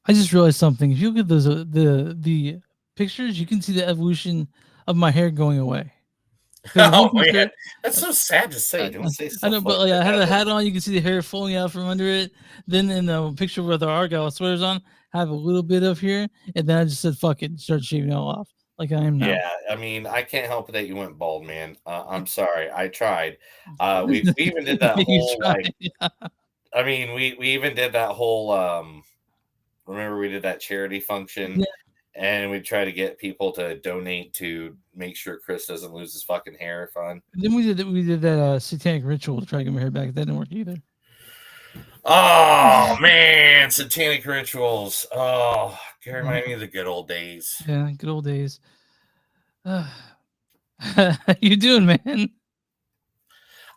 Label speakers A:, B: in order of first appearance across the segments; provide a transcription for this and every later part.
A: I just realized something. If you look at those the pictures, you can see the evolution of my hair going away. Because one
B: Oh man,
A: picture,
B: that's
A: uh,
B: so sad to say. Don't say
A: I
B: stuff
A: know, but
B: like
A: like, I had
B: that.
A: the hat on. You can see the hair falling out from under it. Then in the picture with the Argyle sweaters on, I have a little bit of here, and then I just said "fuck it," and started shaving it all off, like I am now.
B: Yeah, I mean, I can't help it that you went bald, man. I'm sorry. I tried. We even did that
A: You
B: whole
A: try.
B: like. I mean, we even did that whole. Remember, we did that charity function,
A: Yeah.
B: and we try to get people to donate to make sure Chris doesn't lose his fucking hair. Fun.
A: Then we did that satanic ritual to try to get my hair back. That didn't work either.
B: Oh man, satanic rituals. Oh, can remind me of the good old days.
A: Yeah, good old days. How you doing, man?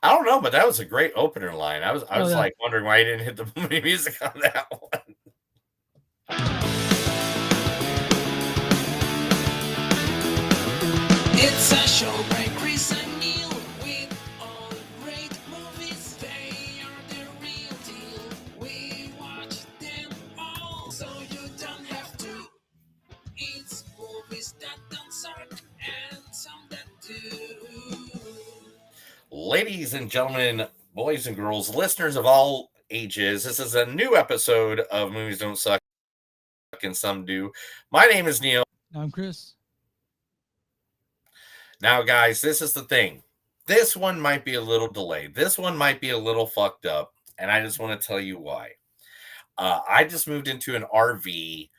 B: I don't know, but that was a great opener line. I
A: Oh
B: was
A: yeah.
B: like wondering why you didn't hit the movie music on that one.
C: It's a show by Chris and Neil with all great movies. They are the real deal. We watch them all, so you don't have to. It's movies that don't suck and some that do.
B: Ladies and gentlemen, boys and girls, listeners of all ages, this is a new episode of Movies Don't Suck and Some Do. My name is Neil.
A: I'm Chris.
B: Now, guys, this is the thing. This one might be a little delayed. This one might be a little fucked up, and I just want to tell you why. I just moved into an RV,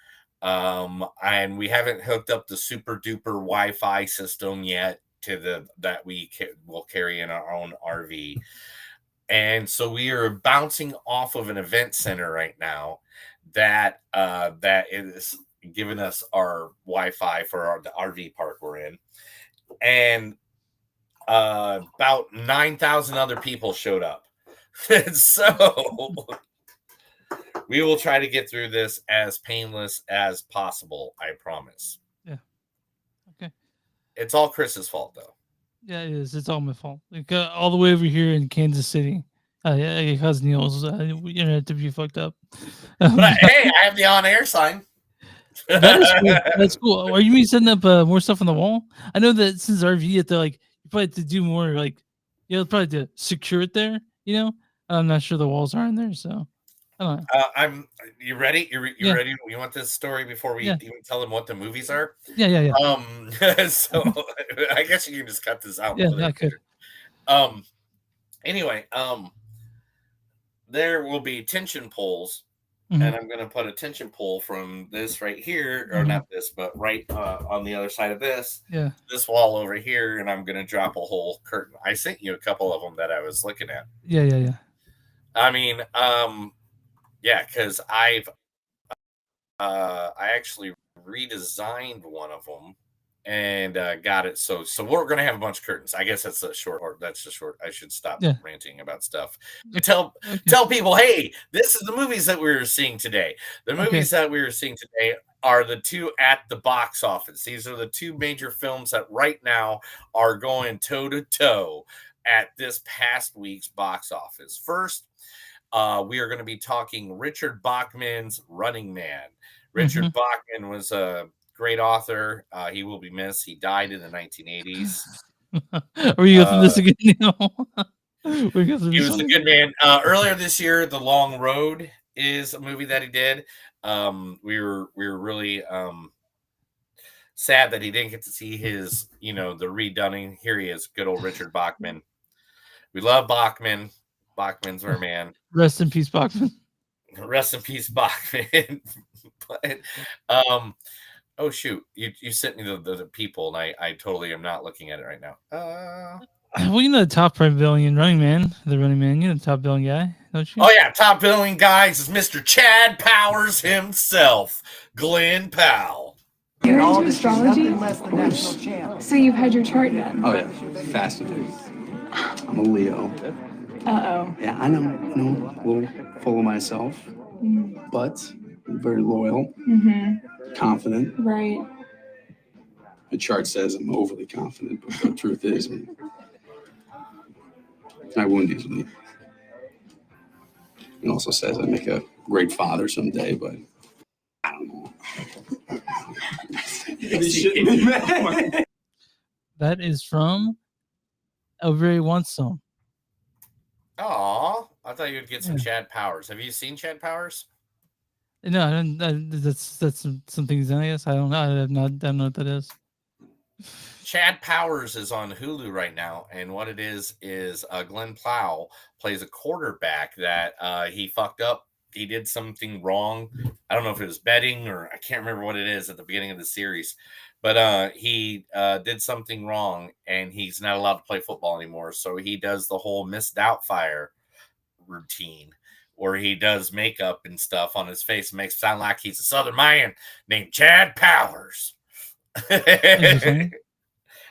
B: and we haven't hooked up the super duper Wi-Fi system yet to the that we will carry in our own RV. And so we are bouncing off of an event center right now that is giving us our Wi-Fi for the RV park we're in, and about 9,000 other people showed up. And so we will try to get through this as painless as possible. I promise.
A: Yeah. Okay.
B: It's all Chris's fault, though.
A: Yeah, it is. It's all my fault. Like all the way over here in Kansas City. Yeah, your cousin Neil's internet to be fucked up.
B: But hey, I have the on-air sign.
A: That is cool. That's cool. Are you mean setting up more stuff on the wall? I know that since RV, you have to like you probably have to do more like you know probably to secure it there. You know, I'm not sure the walls are in there, so I don't know.
B: I'm. You ready? You
A: Yeah,
B: ready? You want this story before we
A: yeah,
B: even tell them what the movies are?
A: yeah, yeah, yeah,
B: So I guess you can just cut this out and
A: yeah.
B: put it
A: I
B: in
A: could.
B: later. Um. Anyway, there will be tension poles,
A: Hmm.
B: and I'm going to put a tension pole from this right here, or
A: Hmm.
B: not this, but right on the other side of
A: Yeah,
B: this wall over here, and I'm going to drop a whole curtain. I sent you a couple of them that I was looking at.
A: yeah, yeah, yeah.
B: I mean, yeah, because I actually redesigned one of them and got it. So we're gonna have a bunch of curtains. I guess that's the short. Or that's the short. I should stop
A: Yeah.
B: ranting about stuff. Tell
A: Okay.
B: tell people, hey, this is the movies that we were seeing today. The
A: Okay.
B: movies that we were seeing today are the two at the box office. These are the two major films that right now are going toe to toe at this past week's box office. First, we are going to be talking Richard Bachman's Running Man.
A: Hmm.
B: Richard Bachman was a great author. He will be missed. He died in the 1980s.
A: Are you go through
B: Uh,
A: this again, Neil? We go through
B: he
A: this
B: was a
A: one
B: good
A: again.
B: man. Earlier this year, The Long Road is a movie that he did. We were really sad that he didn't get to see his, the redunning. Here he is, good old Richard Bachman. We love Bachman. Bachman's our man.
A: Rest in peace, Bachman.
B: Rest in peace, Bachman. But oh shoot, you sent me the people, and I totally am not looking at it right now.
A: Well, you know the top billion running man, the running man. You know the top billion guy, don't you?
B: Oh yeah, top billing guys is Mr. Chad Powers himself, Glenn Powell.
D: You're into astrology? So you've had your chart done?
E: Oh yeah, fascinating. I'm a Leo.
D: Uh-oh.
E: Yeah, I know, a little full of myself, but I'm very loyal, confident.
D: Right.
E: The chart says I'm overly confident, but the truth is, I wound easily. It also says I make a great father someday, but This shouldn't be mad.
A: That is from Everybody Wants Some.
B: Aw, I thought you'd get some
A: Yeah.
B: Chad Powers. Have you seen Chad Powers?
A: No, that's something he's in, I guess. I don't know. I don't know what that is.
B: Chad Powers is on Hulu right now, and what it is Glenn Powell plays a quarterback that he fucked up. He did something wrong. I don't know if it was betting or I can't remember what it is at the beginning of the series, but he did something wrong, and he's not allowed to play football anymore. So he does the whole Miss Doubtfire routine, where he does makeup and stuff on his face, and makes it sound like he's a Southern man named Chad Powers.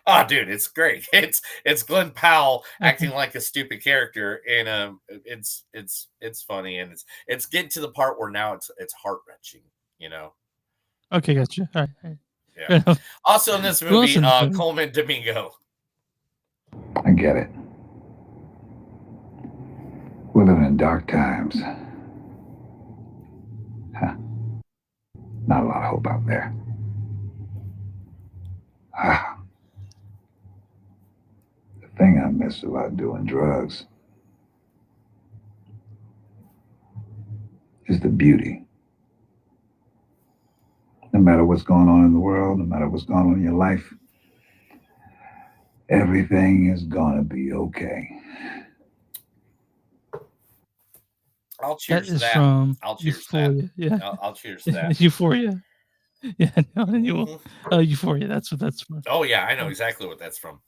B: Oh, dude, it's great. It's Glenn Powell acting like a stupid character, and it's funny, and it's getting to the part where now it's heart wrenching, you know.
A: Okay, gotcha. All right.
B: Yeah. Also in this
A: Who else
B: movie,
A: in this movie?
B: Coleman Domingo.
F: I get it. We're living in dark times. Huh. Not a lot of hope out there. Ah. The thing I miss about doing drugs is the beauty. No matter what's going on in the world, no matter what's going on in your life, everything is gonna be okay.
B: I'll cheers
A: That is
B: that.
A: from
B: I'll cheers that.
A: Euphoria. Yeah.
B: I'll cheers that.
A: Euphoria. Yeah, no, and you will.
B: Mhm.
A: Euphoria. That's what that's from.
B: Oh yeah, I know exactly what that's from.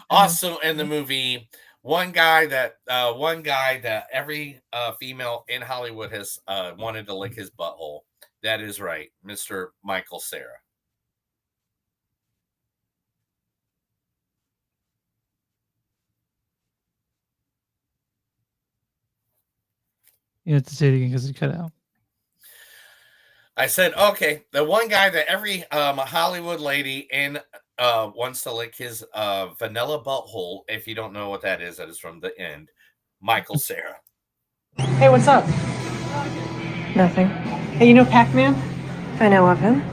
B: Also in the movie, one guy that every female in Hollywood has wanted to lick his butthole. That is right, Mr. Michael Cera.
A: You have to say it again because it cut out.
B: I said, okay, the one guy that every Hollywood lady in wants to lick his vanilla butthole. If you don't know what that is from The End. Michael Cera.
G: Hey, what's up?
H: Nothing.
G: Hey, you know Pac-Man?
H: I know of him.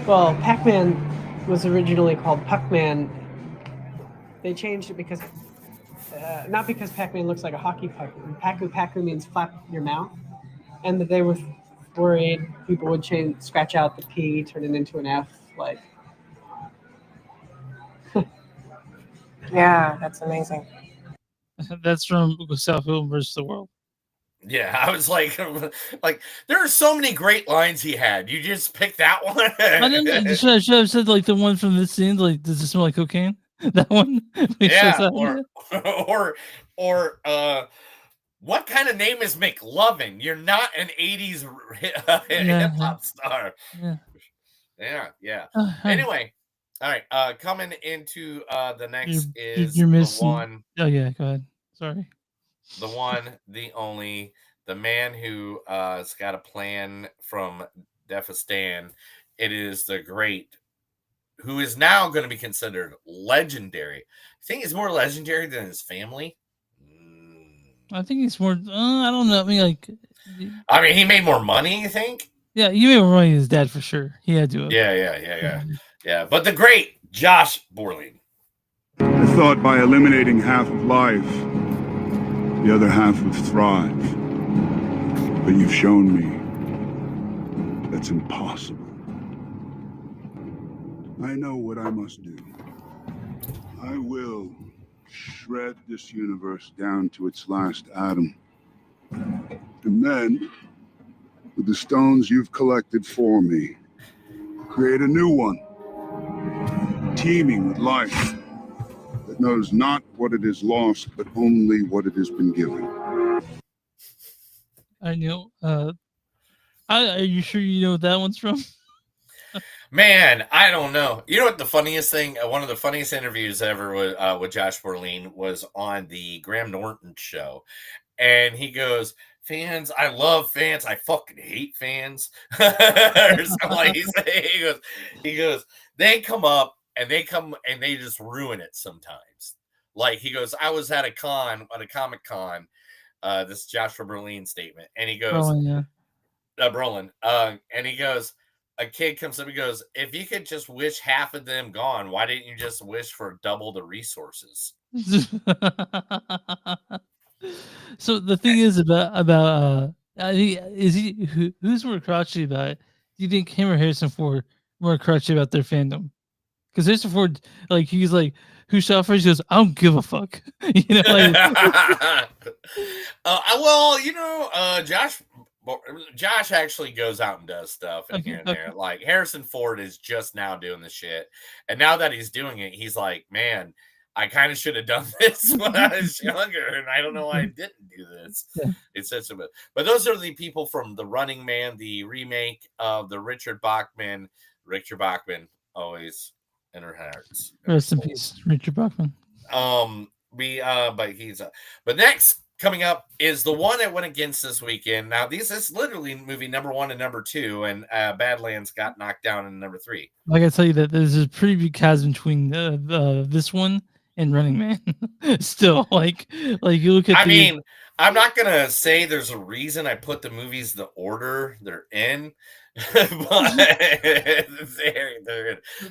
G: Well, Pac-Man was originally called Puck-Man. They changed it because, not because Pac-Man looks like a hockey puck. Pac-Man means flap your mouth. And that they were worried people would scratch out the P, turn it into an F, like.
H: Yeah, that's amazing.
A: That's from Southfield versus the World.
B: Yeah, I was like there are so many great lines he had. You just picked that one.
A: I didn't. Should I have said like the one from this scene? Like, does it smell like cocaine? That one.
B: Yeah, or what kind of name is McLovin? You're not an 80s hip hop star. Yeah. Anyway, all right. Coming into the next is
A: you're
B: the
A: missing.
B: one.
A: Oh yeah, go ahead. Sorry.
B: The one, the only, the man who has got a plan from Defistan. It is the great, who is now going to be considered legendary. I think he's more legendary than his family.
A: I think he's more. I don't know. I mean,
B: he made more money. You think?
A: Yeah, you made more money than his dad for sure. He had to.
B: Yeah. But the great Josh Brolin.
I: I thought by eliminating half of life, the other half would thrive. But you've shown me that's impossible. I know what I must do. I will shred this universe down to its last atom. And then, with the stones you've collected for me, create a new one, teeming with life, that knows not what it has lost, but only what it has been given.
A: I know. Are you sure you know what that one's from?
B: Man, I don't know. You know what the funniest thing? One of the funniest interviews ever with Josh Brolin was on the Graham Norton show, and he goes, "Fans, I love fans. I fucking hate fans." Or something like he goes, they come up and they just ruin it sometimes. Like he goes, I was at a Comic Con. This is Joshua Brolin statement, and he goes,
A: Brolin,
B: Brolin, and he goes, a kid comes up and goes, "If you could just wish half of them gone, why didn't you just wish for double the resources?"
A: So the thing is about I think is who's more crotchety about it? Do you think him or Harrison Ford more crotchety about their fandom? Because Harrison Ford, like he's like, who shot first? He goes, I don't give a fuck. You know, like
B: Well, Josh actually goes out and does stuff and here and
A: Okay.
B: there. Like Harrison Ford is just now doing the shit, and now that he's doing it, he's like, man, I kind of should have done this when I was younger, and I don't know why I didn't do this.
A: Yeah.
B: It's such a but those are the people from The Running Man, the remake of the Richard Bachman, always in our hearts.
A: Rest in peace, Richard Bachman.
B: But next coming up is the one that went against this weekend. Now, this is literally movie number 1 and number 2, and Badlands got knocked down in number 3.
A: I gotta tell you that there's a pretty big chasm between this one and Running Man. Still, like you look at.
B: I mean, I'm not gonna say there's a reason I put the movies the order they're in, but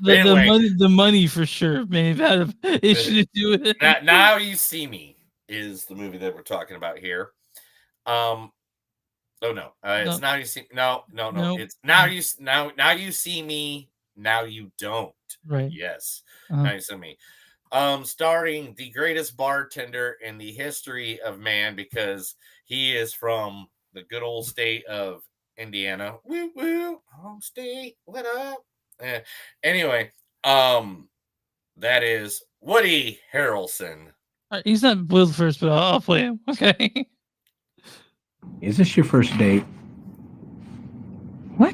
B: anyway,
A: the money for sure may have had an issue to do with it.
B: Now You See Me is the movie that we're talking about here. Oh no, it's Now You See. No.
A: Nope.
B: It's Now You See Me. Now You Don't.
A: Right.
B: Yes.
A: Uh-huh.
B: Now You See Me. Starring the greatest bartender in the history of man, because he is from the good old state of Indiana. Woo woo, home state. What up? Anyway, that is Woody Harrelson.
A: He's not billed first, but I'll play him. Okay.
J: Is this your first date? What?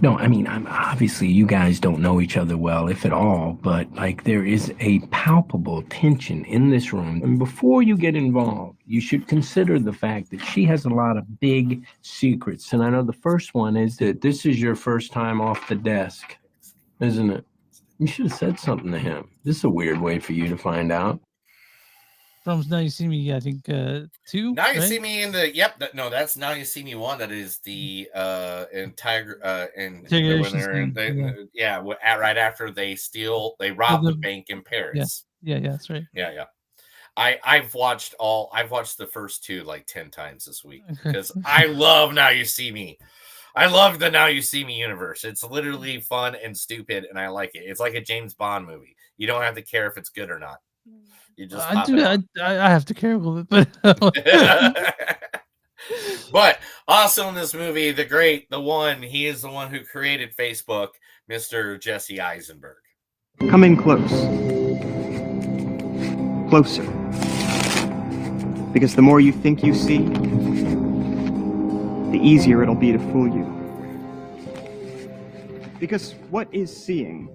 J: No, I mean, I'm obviously you guys don't know each other well, if at all, but like there is a palpable tension in this room. And before you get involved, you should consider the fact that she has a lot of big secrets. And I know the first one is that this is your first time off the desk, isn't it? You should have said something to him. This is a weird way for you to find out.
A: From Now You See Me, I think 2.
B: Now You
A: right?
B: See Me in the that's Now You See Me 1. That is the entire right after they rob the bank in Paris.
A: Yeah, that's right.
B: Yeah. I've watched the first 2 like 10 times this week because I love Now You See Me. I love the Now You See Me universe. It's literally fun and stupid, and I like it. It's like a James Bond movie. You don't have to care if it's good or not. You just
A: I have to care a little bit, but
B: but also in this movie, the one, he is the one who created Facebook, Mr. Jesse Eisenberg.
K: Come in close. Closer. Because the more you think you see, the easier it'll be to fool you. Because what is seeing?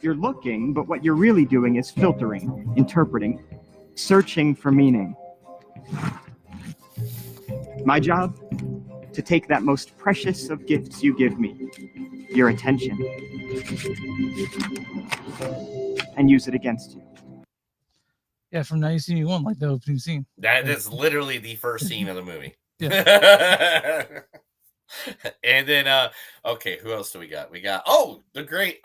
K: You're looking, but what you're really doing is filtering, interpreting, searching for meaning. My job? To take that most precious of gifts you give me, your attention, and use it against you.
A: Yeah, from Now You See Me 1, like the opening scene.
B: That is literally the first scene of the movie.
A: Yeah.
B: And then, okay, who else do we got? We got, the great,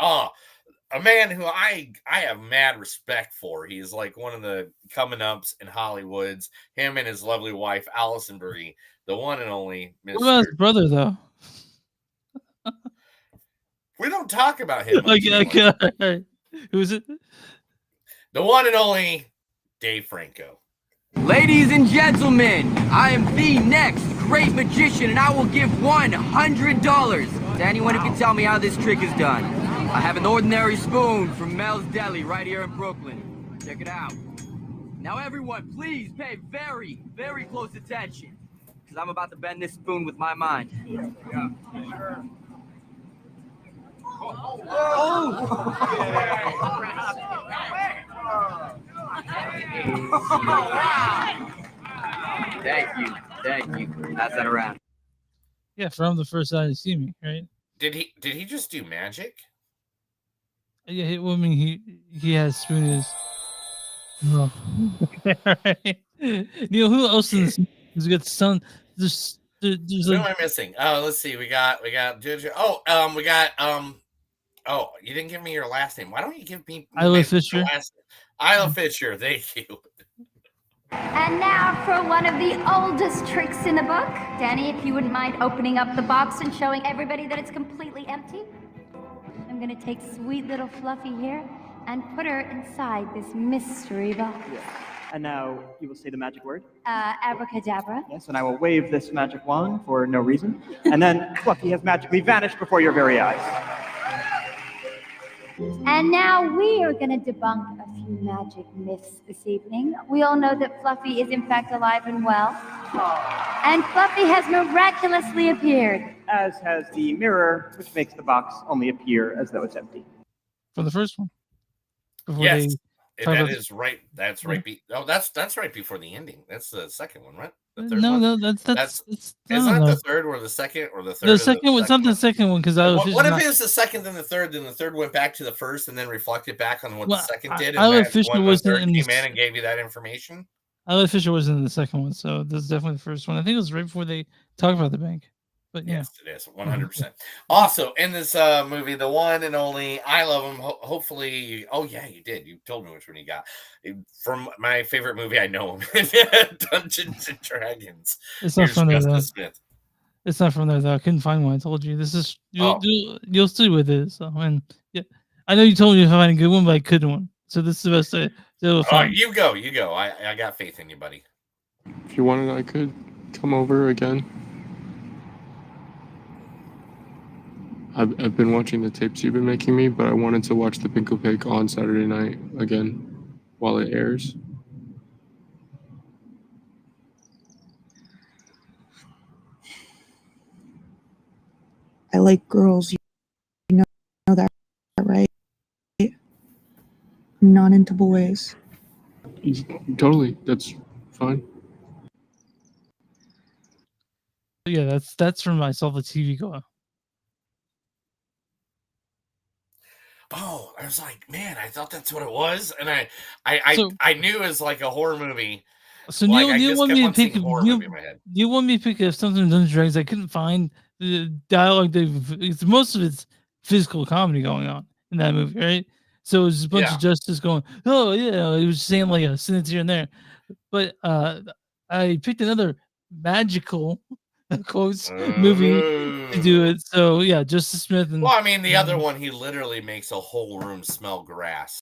B: a man who I have mad respect for. He's like one of the coming ups in Hollywood's. Him and his lovely wife, Allison Brie, the one and only Mr.
A: What about his brother, though?
B: We don't talk about him.
A: Who is it?
B: The one and only Dave Franco.
L: Ladies and gentlemen, I am the next great magician, and I will give $100 to anyone who can tell me how this trick is done. I have an ordinary spoon from Mel's Deli right here in Brooklyn. Check it out. Now everyone, please pay very, very close attention, because I'm about to bend this spoon with my mind. Yeah. Thank you. Pass that around.
A: Yeah, from the first Now You See Me, right?
B: Did he just do magic?
A: Yeah, I mean he has spoons. Oh. Okay, all right. Neil, who else in this? Who's got son? There's There's
B: Who am
A: like
B: I missing? Oh, let's see. We got Jojo. Oh, we got Oh, you didn't give me your last name. Why don't you give me
A: Isla
B: your
A: Fisher.
B: last name? Isla Fisher. Thank you.
M: And now for one of the oldest tricks in the book. Danny, if you wouldn't mind opening up the box and showing everybody that it's completely empty. I'm gonna take sweet little Fluffy here and put her inside this mystery box.
K: And now you will say the magic word.
M: Abracadabra.
K: Yes, and I will wave this magic wand for no reason. And then Fluffy has magically vanished before your very eyes.
M: And now we are going to debunk a few magic myths this evening. We all know that Fluffy is in fact alive and well. And Fluffy has miraculously appeared.
K: As has the mirror, which makes the box only appear as though it's empty.
A: For the first one. Before
B: Yes,
A: they talk
B: that
A: about-
B: is right. That's right. That's right before the ending. That's the second one, right? The third
A: No,
B: one?
A: no, that's
B: Is
A: no,
B: that
A: no.
B: the third or the second or the third?
A: The
B: or
A: second one. It's not the second one because I was.
B: What if it was the second and the third, then the third went back to the first and then reflected back on what the second did, and
A: Isla
B: that
A: Fisher
B: when the
A: wasn't
B: third
A: in
B: came
A: this-
B: in and gave you that information?
A: Isla Fisher wasn't in the second one, so this is definitely the first one. I think it was right before they talked about the bank. But yeah.
B: Yes, it is 100%. Also, in this movie, the one and only, I love him. Hopefully, oh yeah, you did. You told me which one you got. From my favorite movie, I know him, Dungeons and Dragons.
A: It's not
B: Here's
A: from there though.
B: Justice Smith.
A: It's not from there though. I couldn't find one. I told you. This is
B: Oh.
A: you'll see what it is. So, and yeah, I know you told me to find a good one, but I couldn't one. So this is the best to
B: Oh,
A: find.
B: you go. I got faith in you, buddy.
N: If you wanted, I could come over again. I've been watching the tapes you've been making me, but I wanted to watch the Pinko Pig on Saturday night again while it airs.
O: I like girls. You know that, right? I'm not into boys.
N: Totally, that's fine.
A: Yeah, that's from I saw the TV go.
B: Oh, I was like, man, I thought that's what it was, and I knew it was like a horror movie.
A: So
B: Like, I
A: Neil
B: just
A: wanted
B: kept
A: me
B: on
A: to pick.
B: seeing horror
A: Neil,
B: movie in my head.
A: Neil wanted me to pick something in Dungeons and Dragons. I couldn't find the dialogue. Most of it's physical comedy going on in that movie, right? So it was a bunch
B: Yeah.
A: of justice going, oh yeah, it was saying like a sentence here and there. But I picked another magical quotes movie to do it. So yeah, Justice Smith and
B: Well, I mean, the other one, he literally makes a whole room smell grass.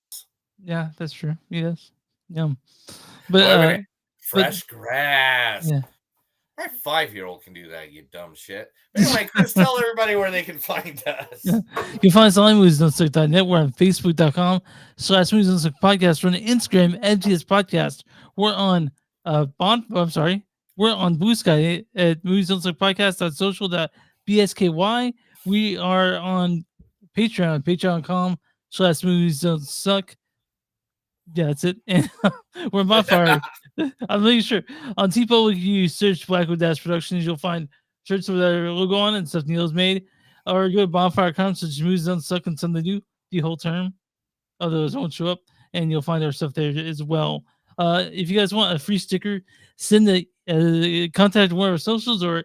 A: yeah, that's true. Yes, yum. But
B: Wait a minute.
A: but-
B: Fresh grass.
A: yeah.
B: My 5-year-old can do that, you dumb shit. Anyway, Chris, tell everybody where they can find us.
A: Yeah. You can find us on moviesdon'tsuck.net. We're on Facebook.com/moviesdon'tsuck podcast. We're on Instagram, MTS Podcast. We're on we're on Blue Sky at moviesdon'tsuck.social.bsky. We are on Patreon, patreon.com/moviesdon'tsuck. Yeah, that's it. And we're on Bonfire. I'm making sure. On T-Public, you search Blackwood Dash Productions, you'll find shirts with our logo on it and stuff Neil's made. Or go to bonfire.com, search Movies Don't Suck and something to do the whole term. Others won't show up, and you'll find our stuff there as well. If you guys want a free sticker, send the contact one of our socials or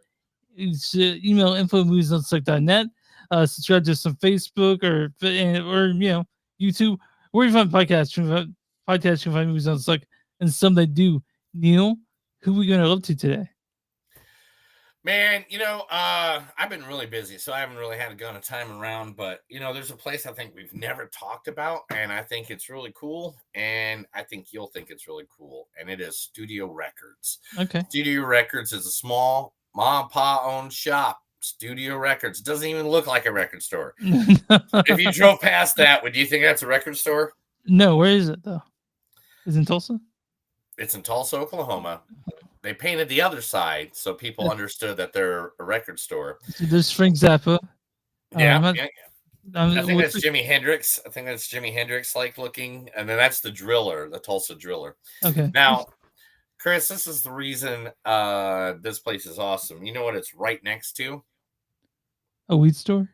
A: email info@moviesdon'tsuck.net. Subscribe to some Facebook or YouTube. Where you find podcasts, you can find Movies Don't Suck and some that do. Neil, who are we going to love to today?
B: Man, I've been really busy, so I haven't really had a gun of time around. But there's a place I think we've never talked about, and I think it's really cool, and I think you'll think it's really cool. And it is Studio Records.
A: Okay.
B: Studio Records is a small mom and pa owned shop. Studio Records doesn't even look like a record store. If you drove past that, would you think that's a record store?
A: No, where is it though? Is it in Tulsa?
B: It's in Tulsa, Oklahoma. They painted the other side so people understood that they're a record store.
A: So there's Frank Zappa.
B: Yeah,
A: I
B: think that's Jimi Hendrix. I think that's Jimi Hendrix like looking, and then that's the Driller, the Tulsa Driller.
A: Okay.
B: Now, Chris, this is the reason this place is awesome. You know what it's right next to?
A: A weed store?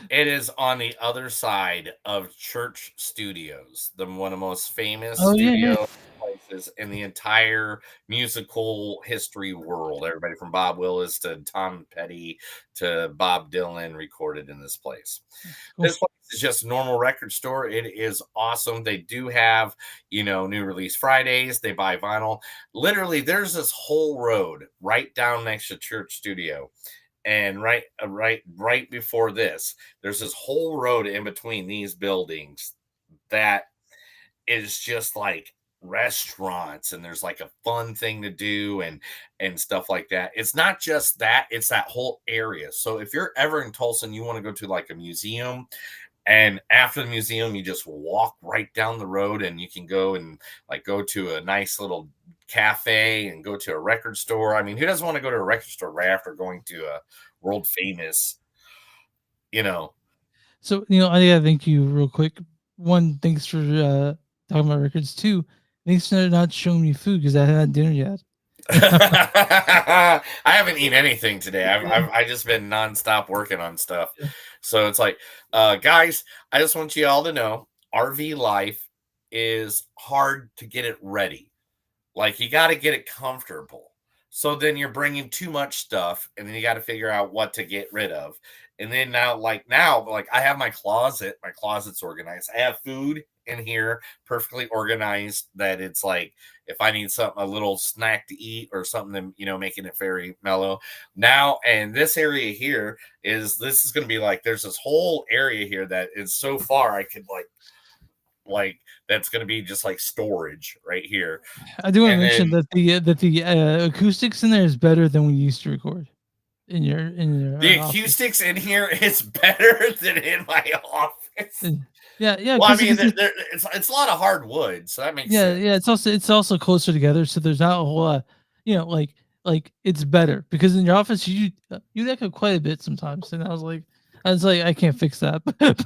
B: It is on the other side of Church Studios, one of the most famous
A: Oh, yeah,
B: studio
A: yeah.
B: places voices in the entire musical history world. Everybody from Bob Willis to Tom Petty to Bob Dylan recorded in this place. This place is just a normal record store. It is awesome. They do have, new release Fridays. They buy vinyl. Literally, there's this whole road right down next to Church Studio. And right before this, there's this whole road in between these buildings that is just like restaurants, and there's like a fun thing to do and stuff like that. It's not just that, it's that whole area. So if you're ever in Tulsa and you want to go to like a museum, and after the museum, you just walk right down the road and you can go and like go to a nice little cafe and go to a record store. I mean, who doesn't want to go to a record store right after going to a world famous,
A: So, I gotta thank you real quick. One, thanks for talking about records. Two, thanks for not showing me food because I haven't had dinner yet.
B: I haven't eaten anything today. I've just been nonstop working on stuff. So it's like, guys, I just want you all to know RV life is hard to get it ready. Like, you got to get it comfortable. So then you're bringing too much stuff, and then you got to figure out what to get rid of. And then now I have my closet. My closet's organized. I have food in here perfectly organized that it's like, if I need something, a little snack to eat or something, making it very mellow. Now, and this area here this is going to be like, there's this whole area here that is so far I could like that's going to be just like storage right here.
A: I do want to mention that the acoustics in there is better than we used to record in your
B: the acoustics in here is better than in my office.
A: Yeah.
B: Well, I mean, it's a lot of hardwood, so that makes sense.
A: Yeah. It's also closer together, so there's not a whole lot. Like it's better because in your office you echo quite a bit sometimes, and I was like, I can't fix that. But,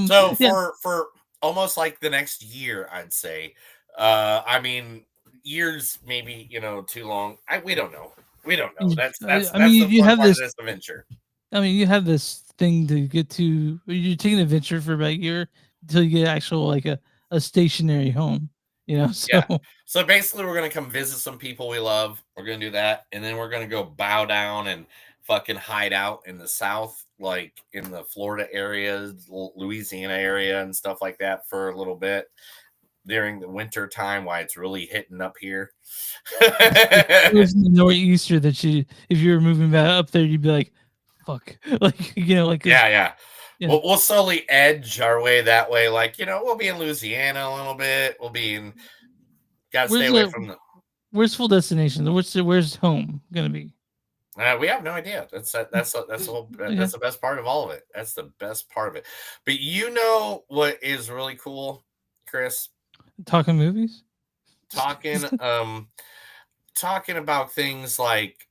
B: so for almost like the next year, I'd say. I mean, years maybe too long. We don't know. That's you have this adventure.
A: I mean, you have this thing to get to. You're taking an adventure for about a year until you get actual like a stationary home. So
B: yeah. So basically, we're gonna come visit some people we love. We're gonna do that, and then we're gonna go bow down and fucking hide out in the South, like in the Florida area, Louisiana area, and stuff like that for a little bit during the winter time, while it's really hitting up here.
A: It was in the nor'easter that if you were moving back up there, you'd be like, "Fuck,"
B: yeah. We'll slowly edge our way that way. Like, we'll be in Louisiana a little bit. We'll be in. Gotta stay away from the.
A: Where's full destination? Where's home gonna be?
B: We have no idea. That's the best part of all of it. That's the best part of it. But what is really cool, Chris?
A: Talking movies.
B: Talking about things like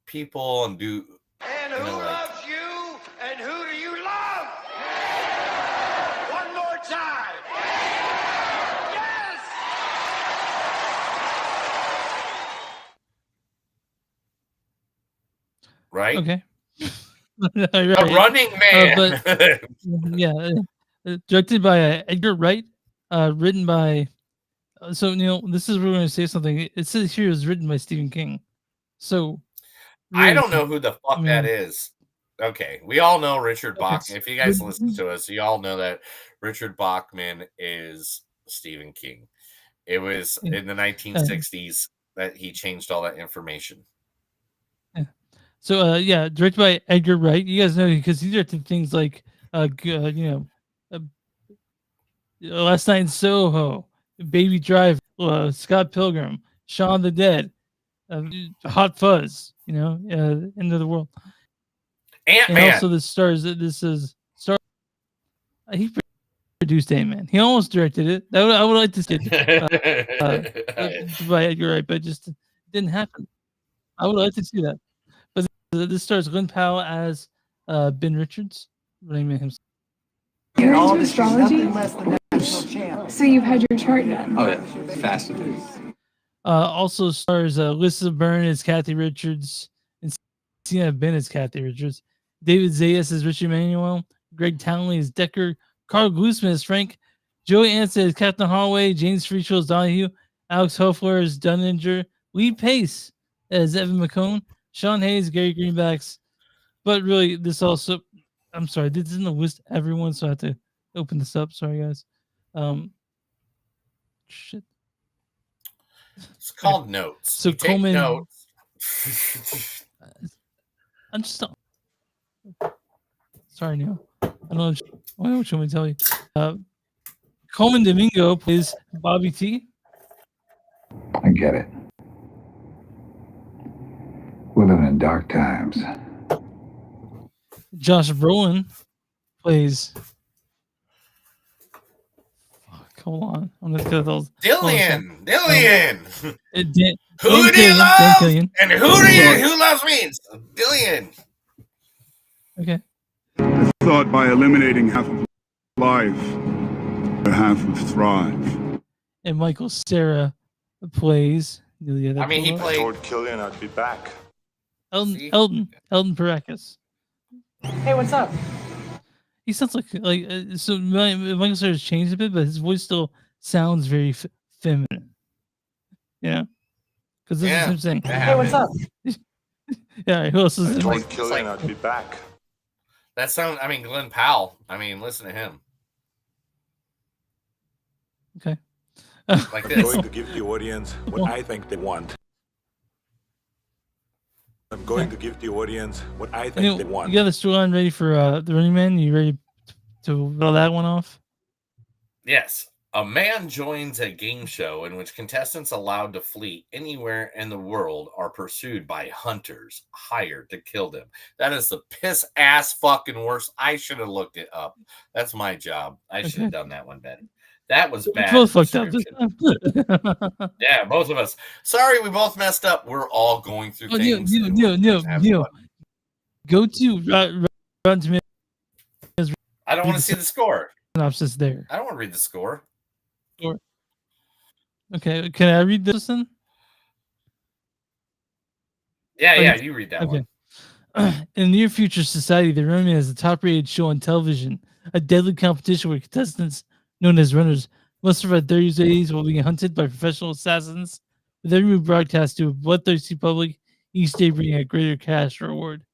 B: people and do.
C: And who loves you? And who do you love? One more time. Yes!
B: Right?
A: Okay.
B: Right. A running man.
A: Directed by Edgar Wright. Written by. So this is where we're going to say something. It says here it was written by Stephen King. So.
B: Really, I don't know who the fuck that is. Okay, we all know Richard Bachman. If you guys listen to us, you all know that Richard Bachman is Stephen King. It was in the 1960s that he changed all that information.
A: Yeah. So, directed by Edgar Wright. You guys know because he directed things like, Last Night in Soho, Baby Driver, Scott Pilgrim, Shaun of the Dead, Hot Fuzz. End of the World.
B: Ant-Man.
A: And also, this is Star. He produced Ant-Man. He almost directed it. I would like to see it by Edgar Wright, but it just didn't happen. I would like to see that. But this stars Glenn Powell as Ben Richards, running man himself.
D: You're into astrology? So you've had your chart done?
E: Oh yeah, fascinating.
A: Also stars Lisa Byrne as Kathy Richards and Sienna Ben as Kathy Richards. David Zayas as Richard Manuel. Greg Townley as Decker. Carl Glusman as Frank. Joey Anson as Captain Holloway, James Frechel as Donahue, Alex Hoffler as Dunninger, Lee Pace as Evan McCone, Sean Hayes, Gary Greenbacks. But really, this also, I'm sorry, this isn't a list of everyone, so I have to open this up. Sorry, guys. Shit.
B: It's called notes.
A: So
B: You take
A: Coleman,
B: notes.
A: I'm just sorry, Neil. I don't know what you want me to tell you. Coleman Domingo plays Bobby T.
F: I get it. We're living in dark times.
A: Josh Brolin plays. Fuck, hold on. I'm gonna get those.
B: Dillian.
A: Dan
B: Who do you
A: Killian, Dan
B: love?
A: Killian.
B: And who loves me? Dillian.
A: Okay.
I: I thought by eliminating half of life, half would thrive.
A: And Michael Cera plays.
B: I mean, he played.
P: Lord Killian, I'd be back.
A: Elton Parakis.
G: Hey, what's up?
A: He sounds like so. Michael Cera's changed a bit, but his voice still sounds very feminine. Yeah, because this is him saying,
G: Hey, what's up?
A: Yeah, who else is
P: Lord Killian, I'd be back.
B: That sound. I mean, Glenn Powell. I mean, listen to him.
A: Okay.
B: Like
P: I'm
B: this.
P: going to give the audience what I think they want. I'm going to give the audience what I think they want.
A: You got the storyline ready for the Running Man? You ready to roll that one off?
B: Yes. A man joins a game show in which contestants allowed to flee anywhere in the world are pursued by hunters hired to kill them. That is the piss ass fucking worst. I should have looked it up. That's my job. I should have done that one better. That was bad.
A: Both fucked up.
B: Yeah, both of us. Sorry, we both messed up. We're all going through things.
A: Neil. Go to Rotten Tomatoes.
B: I don't want to see the score.
A: Synopsis there.
B: I don't want to read the score.
A: Okay, can I read this then?
B: Yeah, you read that one.
A: In the near future society, the Running Man is a top-rated show on television, a deadly competition where contestants known as runners must survive 30 days while being hunted by professional assassins, with every move broadcast to a bloodthirsty public, each day bringing a greater cash reward.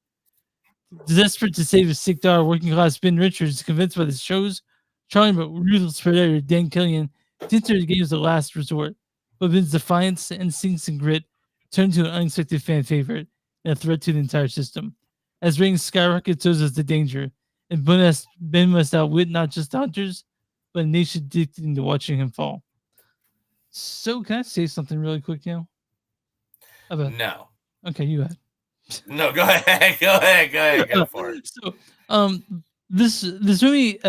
A: Desperate to save his sick daughter, working-class Ben Richards is convinced by the show's charming but ruthless predator, Dan Killian, to enter the game as a last resort, but Ben's defiance, instincts, and grit turn to an unexpected fan favorite and a threat to the entire system. As ratings skyrocket, so does the danger, and Ben must outwit not just the hunters, but a nation addicted to watching him fall. So, can I say something really quick now?
B: No.
A: Okay, you ahead.
B: No, go ahead. Go for it.
A: So, this movie,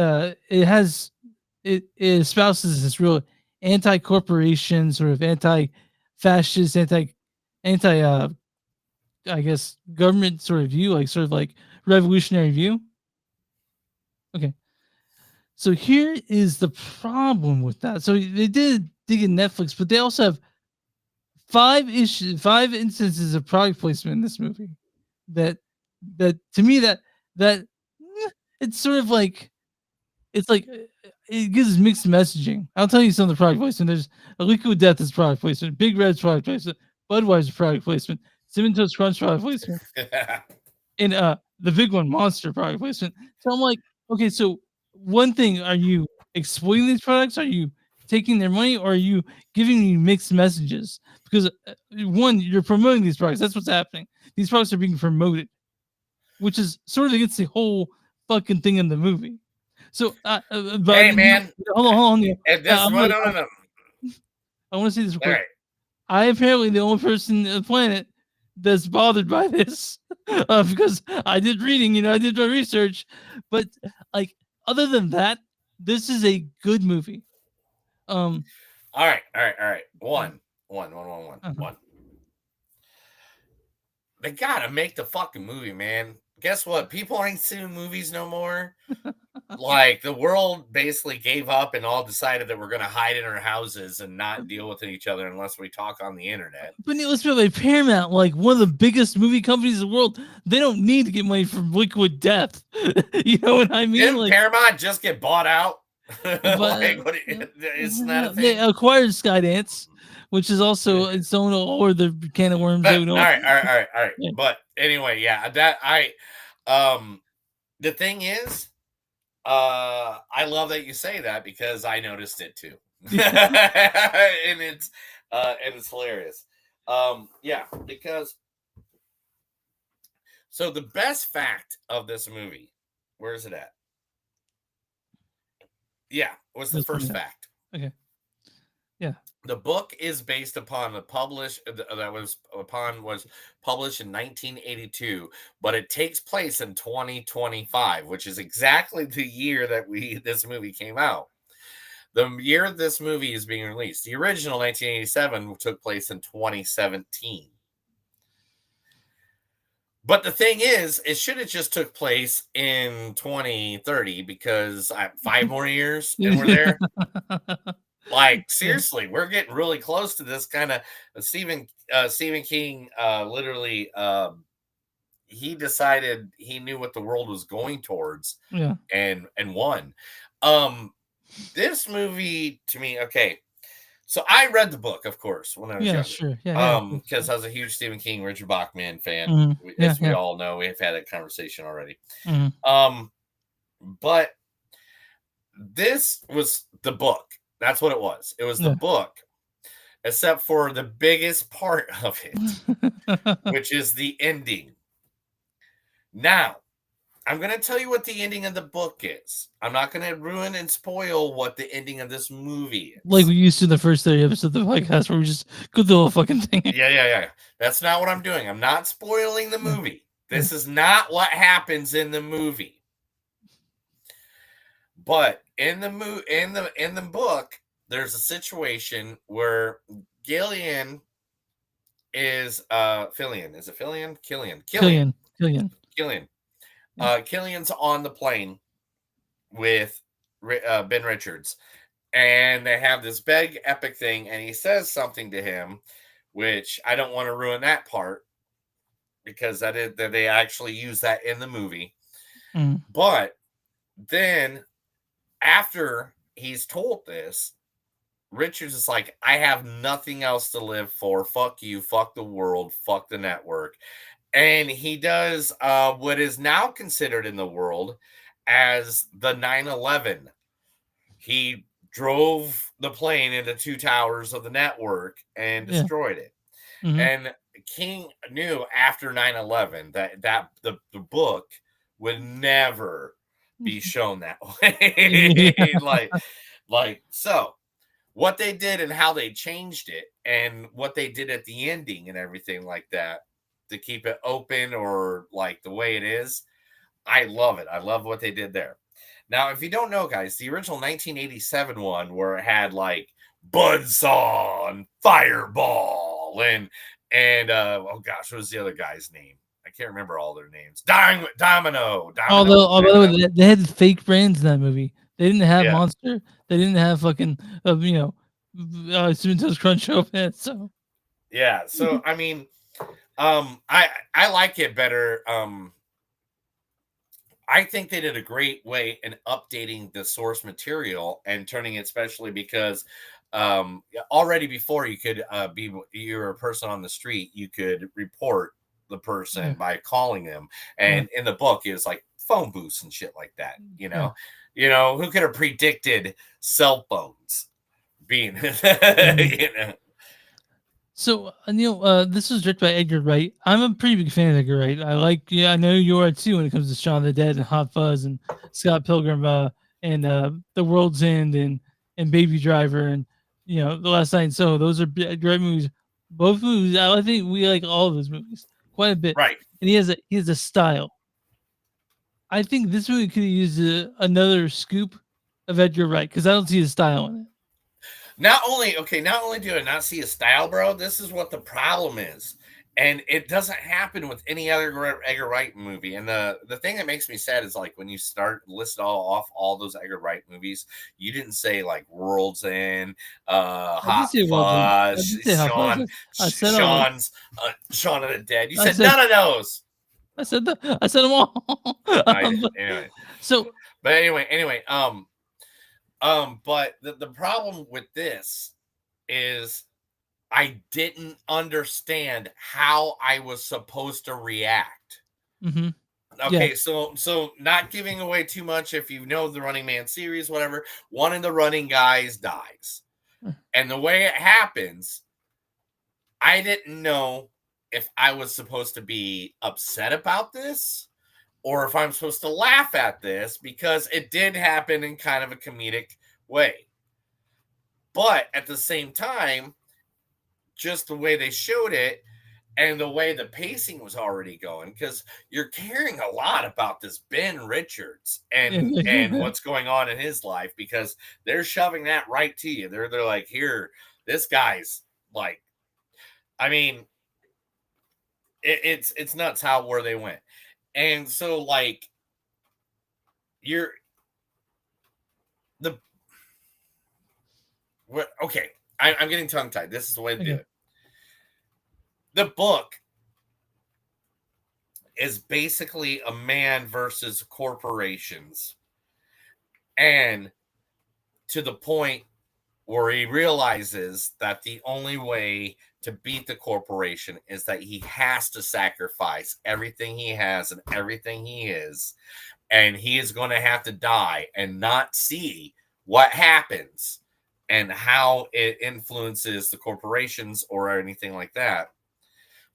A: it espouses this real anti-corporation, sort of anti-fascist, I guess, government sort of view, like revolutionary view. Okay. So here is the problem with that. So they did dig in Netflix, but they also have 5 instances of product placement in this movie. That to me that it's sort of like it gives mixed messaging. I'll tell you some of the product placement. There's a Liquid Death is product placement, Big Red's product placement, Budweiser product placement, Cinnamon Toast Crunch product placement, and the big one, Monster product placement. So I'm like, okay, so one thing, are you exploiting these products? Are you taking their money, or are you giving me mixed messages? Because one, you're promoting these products. That's what's happening. These products are being promoted, which is sort of against the whole fucking thing in the movie. So,
B: hey man,
A: hold on.
B: No.
A: I want to say this real quick.
B: Right.
A: I apparently the only person on the planet that's bothered by this because I did reading, I did my research, but like other than that, this is a good movie.
B: All right. One. They gotta make the fucking movie, man. Guess what? People ain't seeing movies no more. Like the world basically gave up and all decided that we're gonna hide in our houses and not deal with each other unless we talk on the internet.
A: But let's be like Paramount, like one of the biggest movie companies in the world, they don't need to get money from Liquid Death. You know what I mean?
B: Didn't Paramount just get bought out? Like, it's not a
A: they
B: thing.
A: acquired Skydance, which is also its own or the can of worms.
B: But,
A: that we
B: all
A: don't-
B: right.
A: Yeah.
B: But anyway, yeah, the thing is, I love that you say that because I noticed it too. And it's hilarious. Yeah, because so the best fact of this movie, where is it at? Yeah, what's the first fact?
A: Okay. Yeah.
B: The book is based upon was published in 1982, but it takes place in 2025, which is exactly the year that this movie came out. The year this movie is being released. The original 1987 took place in 2017. But the thing is, it should have just took place in 2030 because 5 more years and we're there. Like, seriously, we're getting really close to this kind of Stephen King literally he decided he knew what the world was going towards.
A: Yeah.
B: And won. This movie to me, okay. So I read the book, of course, when I was
A: Yeah,
B: younger.
A: sure. Yeah,
B: Because I was a huge Stephen King, Richard Bachman fan.
A: Mhm.
B: As
A: Yeah,
B: we
A: yeah.
B: all know, we've had that conversation already.
A: Mhm.
B: But this was the book. That's what it was. It was the
A: Yeah.
B: book, except for the biggest part of it, which is the ending. Now, I'm going to tell you what the ending of the book is. I'm not going to ruin and spoil what the ending of this movie is.
A: Like we used to in the first 30 episodes of the podcast where we just go through the whole fucking thing.
B: Yeah. That's not what I'm doing. I'm not spoiling the movie. This is not what happens in the movie. But in the book, there's a situation where Gillian is Fillion. Is it Fillion? Killian. Killian's on the plane with Ben Richards, and they have this big epic thing, and he says something to him, which I don't want to ruin that part because that they actually use that in the movie.
A: Mm.
B: But then after he's told this, Richards is like, I have nothing else to live for. Fuck you. Fuck the world. Fuck the network. And he does what is now considered in the world as the 9/11. He drove the plane into 2 towers of the network and destroyed it.
A: Mhm.
B: And King knew after 9/11 that the book would never be shown that way. like so what they did and how they changed it and what they did at the ending and everything like that to keep it open or like the way it is, I love it. I love what they did there. Now, if you don't know, guys, the original 1987 one where it had like Buzzsaw and Fireball and oh gosh, what was the other guy's name? I can't remember all their names. Domino.
A: Although they had fake brands in that movie. They didn't have Monster. They didn't have fucking Cinnamon Toast Crunch open. So
B: yeah. So I mean, I like it better. I think they did a great way in updating the source material and turning it, especially because already before you could you're a person on the street, you could report the person by calling them, and in the book it was like phone booths and shit like that. You know, who could have predicted cell phones being you know.
A: So, Neil, this was directed by Edgar Wright. I'm a pretty big fan of Edgar Wright. I know you are too when it comes to Shaun of the Dead and Hot Fuzz and Scott Pilgrim and The World's End and Baby Driver and The Last Night in Soho. Those are great movies. Both movies, I think we like all of those movies quite a bit.
B: Right.
A: And he has a style. I think this movie could have used another scoop of Edgar Wright because I don't see his style in it.
B: Not only do I not see a style, bro, this is what the problem is. And it doesn't happen with any other Edgar Wright movie. And the thing that makes me sad is like when you start list all those Edgar Wright movies, you didn't say like World's End, Hot Fuzz, Shaun of the Dead. You said none of those.
A: I said them all.
B: Anyway.
A: So
B: but anyway, But the problem with this is I didn't understand how I was supposed to react.
A: Mm-hmm.
B: Okay,
A: Yeah.
B: so not giving away too much if you know the Running Man series, whatever, one of the running guys dies. And the way it happens, I didn't know if I was supposed to be upset about this or if I'm supposed to laugh at this because it did happen in kind of a comedic way. But at the same time, just the way they showed it and the way the pacing was already going, because you're caring a lot about this Ben Richards and what's going on in his life because they're shoving that right to you. They're like, here, this guy's like, I mean, it's nuts where they went. And so like okay, I'm getting tongue tied. This is the way to do it. The book is basically a man versus corporations. And to the point where he realizes that the only way to beat the corporation is that he has to sacrifice everything he has and everything he is. And he is going to have to die and not see what happens and how it influences the corporations or anything like that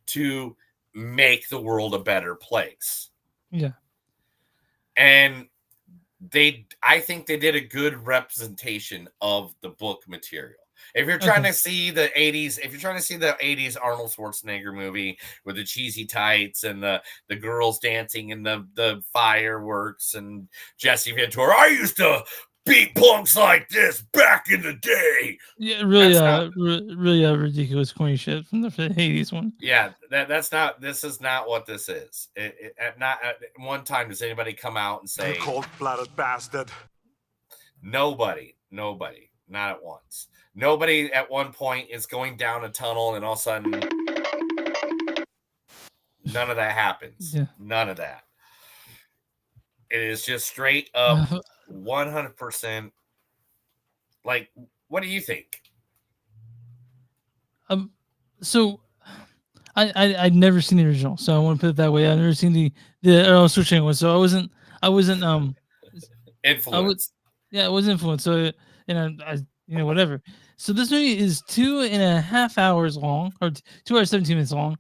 B: to make the world a better place.
A: Yeah.
B: And I think they did a good representation of the book material. If you're trying to see the 80s, if you're trying to see the 80s Arnold Schwarzenegger movie with the cheesy tights and the girls dancing and the fireworks and Jesse Ventura, I used to beat punks like this back in the day.
A: Yeah, really ridiculous corny shit from the 80s one.
B: Yeah, this is not what this is. Not at one time does anybody come out and say,
P: cold-blooded bastard.
B: Nobody, not at once. Nobody at one point is going down a tunnel and all of a sudden none of that happens.
A: Yeah.
B: None of that. It is just straight up 100%. Like, what do you think?
A: So I'd never seen the original, so I want to put it that way. I've never seen the Arnold Schwarzenegger one, so I wasn't
B: influenced.
A: I was influenced. So I whatever. So this movie is 2.5 hours long, or 2 hours 17 minutes long,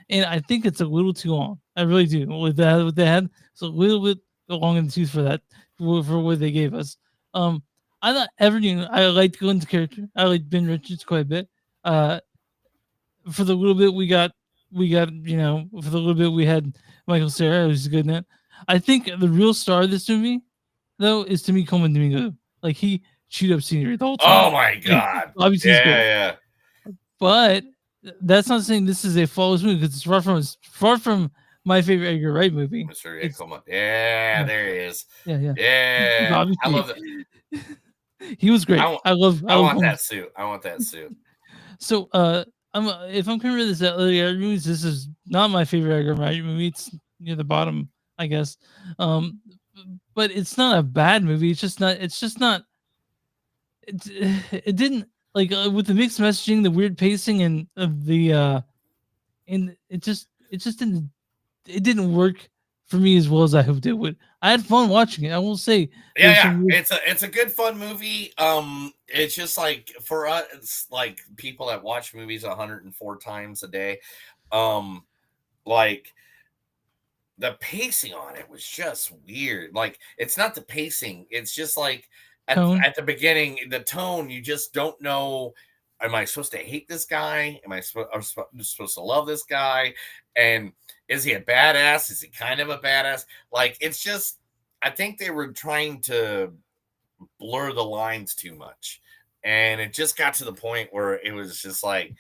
A: and I think it's a little too long. I really do. With what they had, it's a little bit long in the tooth for that, for what they gave us. I thought everything. I liked Glenn's character. I liked Ben Richards quite a bit. For the little bit we got, for the little bit we had Michael Cera, who's good in it. I think the real star of this movie, though, is to me Coleman Domingo. Like, he chewed up scenery the whole time.
B: Oh my god!
A: Obviously,
B: yeah.
A: But that's not saying this is a flawless movie because it's far from my favorite Edgar Wright movie.
B: Mr. Coleman. Yeah, there he is.
A: Yeah.
B: I love it.
A: He was great. I
B: want that suit. I want that suit.
A: So, if I'm comparing this to other movies, this is not my favorite Edgar Wright movie. It's near the bottom, I guess. But it's not a bad movie. It's just not. It didn't like with the mixed messaging, the weird pacing, and it just didn't work for me as well as I hoped it would. I had fun watching it. I will say.
B: Yeah. It's a good fun movie. It's just like for us, it's like people that watch movies 104 times a day. Like the pacing on it was just weird. Like it's not the pacing. It's just like at the beginning, the tone, you just don't know. Am I supposed to hate this guy? Am I supposed to love this guy? And is he a badass? Is he kind of a badass? Like, it's just, I think they were trying to blur the lines too much. And it just got to the point where it was just like,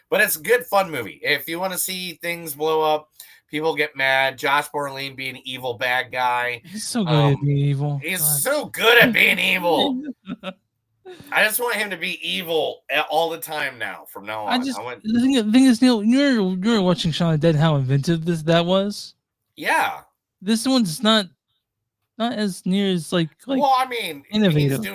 B: but it's a good, fun movie. If you want to see things blow up, people get mad. Josh Brolin being an evil bad guy.
A: He's so good at being evil.
B: He's so good at being evil. I just want him to be evil all the time now. From now on,
A: the thing is, Neil, you were watching Shaun of the Dead. How inventive that was.
B: Yeah,
A: this one's not as near as like.
B: Well, I mean,
A: innovative.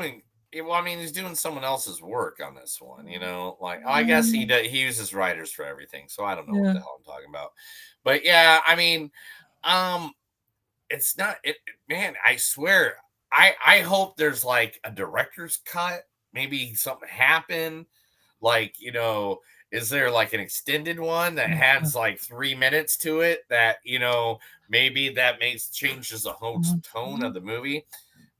B: Yeah, well, I mean, he's doing someone else's work on this one, you know. Like, I guess he uses writers for everything, so I don't know what the hell I'm talking about. But yeah, I mean, it's not it, man. I swear, I hope there's like a director's cut. Maybe something happened, like, you know. Is there like an extended one that has like 3 minutes to it that, you know, maybe that changes the whole tone of the movie?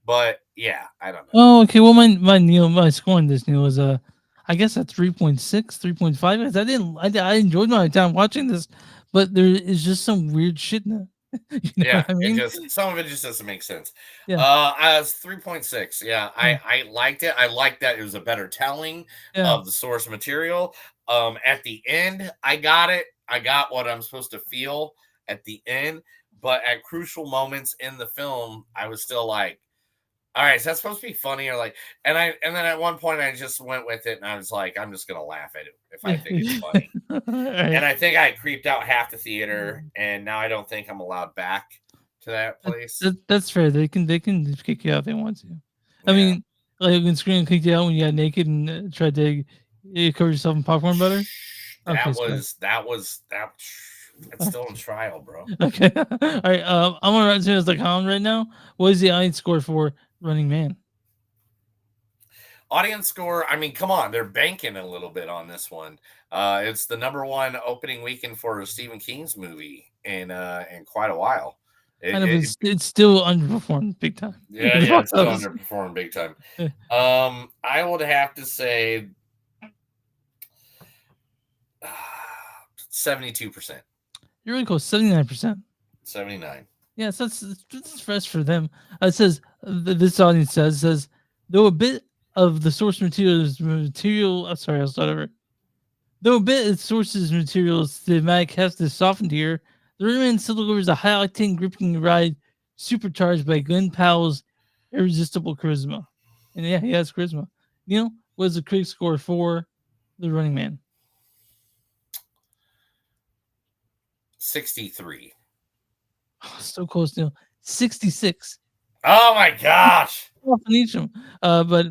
B: But yeah, I don't know.
A: Oh, okay. Well, my score on this, Neil, is I guess a 3.6, 3.5. Because I enjoyed my time watching this, but there is just some weird shit in it. You know
B: Yeah,
A: what I mean?
B: some of it just doesn't make sense.
A: Yeah.
B: I was 3.6. Yeah, I liked it. I liked that it was a better telling of the source material. At the end, I got it. I got what I'm supposed to feel at the end, but at crucial moments in the film, I was still like, all right, is that supposed to be funny? Or like, and then at one point I just went with it and I was like, I'm just gonna laugh at it if I think it's funny. And I think I creeped out half the theater, and now I don't think I'm allowed back to that place.
A: That's fair. They can kick you out if they want to. I mean, like when Screen kicked you out when you got naked and tried to cover yourself in popcorn butter.
B: It's still in trial, bro.
A: Okay. All right. I'm on Rotten Tomatoes right now. What is the audience score for Running Man?
B: Audience score, I mean, come on, they're banking a little bit on this one. It's the #1 opening weekend for a Stephen King's movie in quite a while.
A: It's still underperformed big time.
B: Yeah, it's still underperformed big time. I would have to say 72%.
A: You're really close, 79%.
B: 79.
A: Yes, that's fresh for them. It says this audience says though a bit of the source material. I'm sorry, I'll start over. Though a bit of sources materials thematic has to softened here, the Rayman still delivers a high-octane, gripping ride, supercharged by Glenn Powell's irresistible charisma. And yeah, he has charisma. Neil, what is the critic score for The Running Man?
B: 63.
A: Oh, so close, Neil. 66.
B: Oh my gosh!
A: Off on each of them. But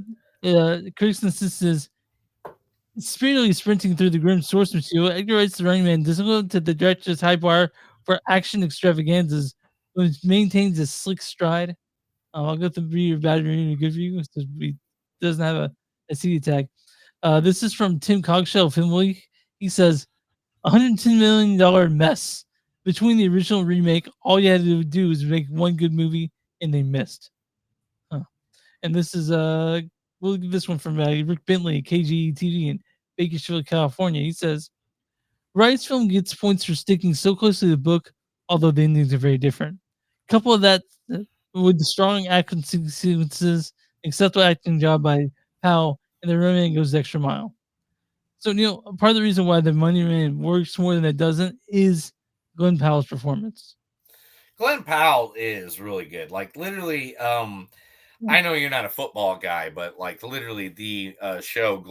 A: critics insist speedily sprinting through the grim source material. Edgar Wright's The Running Man doesn't go to the director's high bar for action extravaganzas, but maintains a slick stride. I'll go to read your bad review, good review. It doesn't have a CD tag. This is from Tim Cogshell, Film Week. He says, $110 million mess. Between the original and remake, all you had to do was make one good movie, and they missed. And this is we'll give this one from Rick Bentley, KGTV in Bakersfield, California. He says, Wright's film gets points for sticking so close to the book, although the endings are very different. Couple of that with the strong action sequences, acceptable acting job by Powell, and the Running Man goes the extra mile. So, Neil, part of the reason why the Money Man works more than it doesn't is Glenn Powell's performance.
B: Glenn Powell is really good. Like, literally, I know you're not a football guy, but like literally the show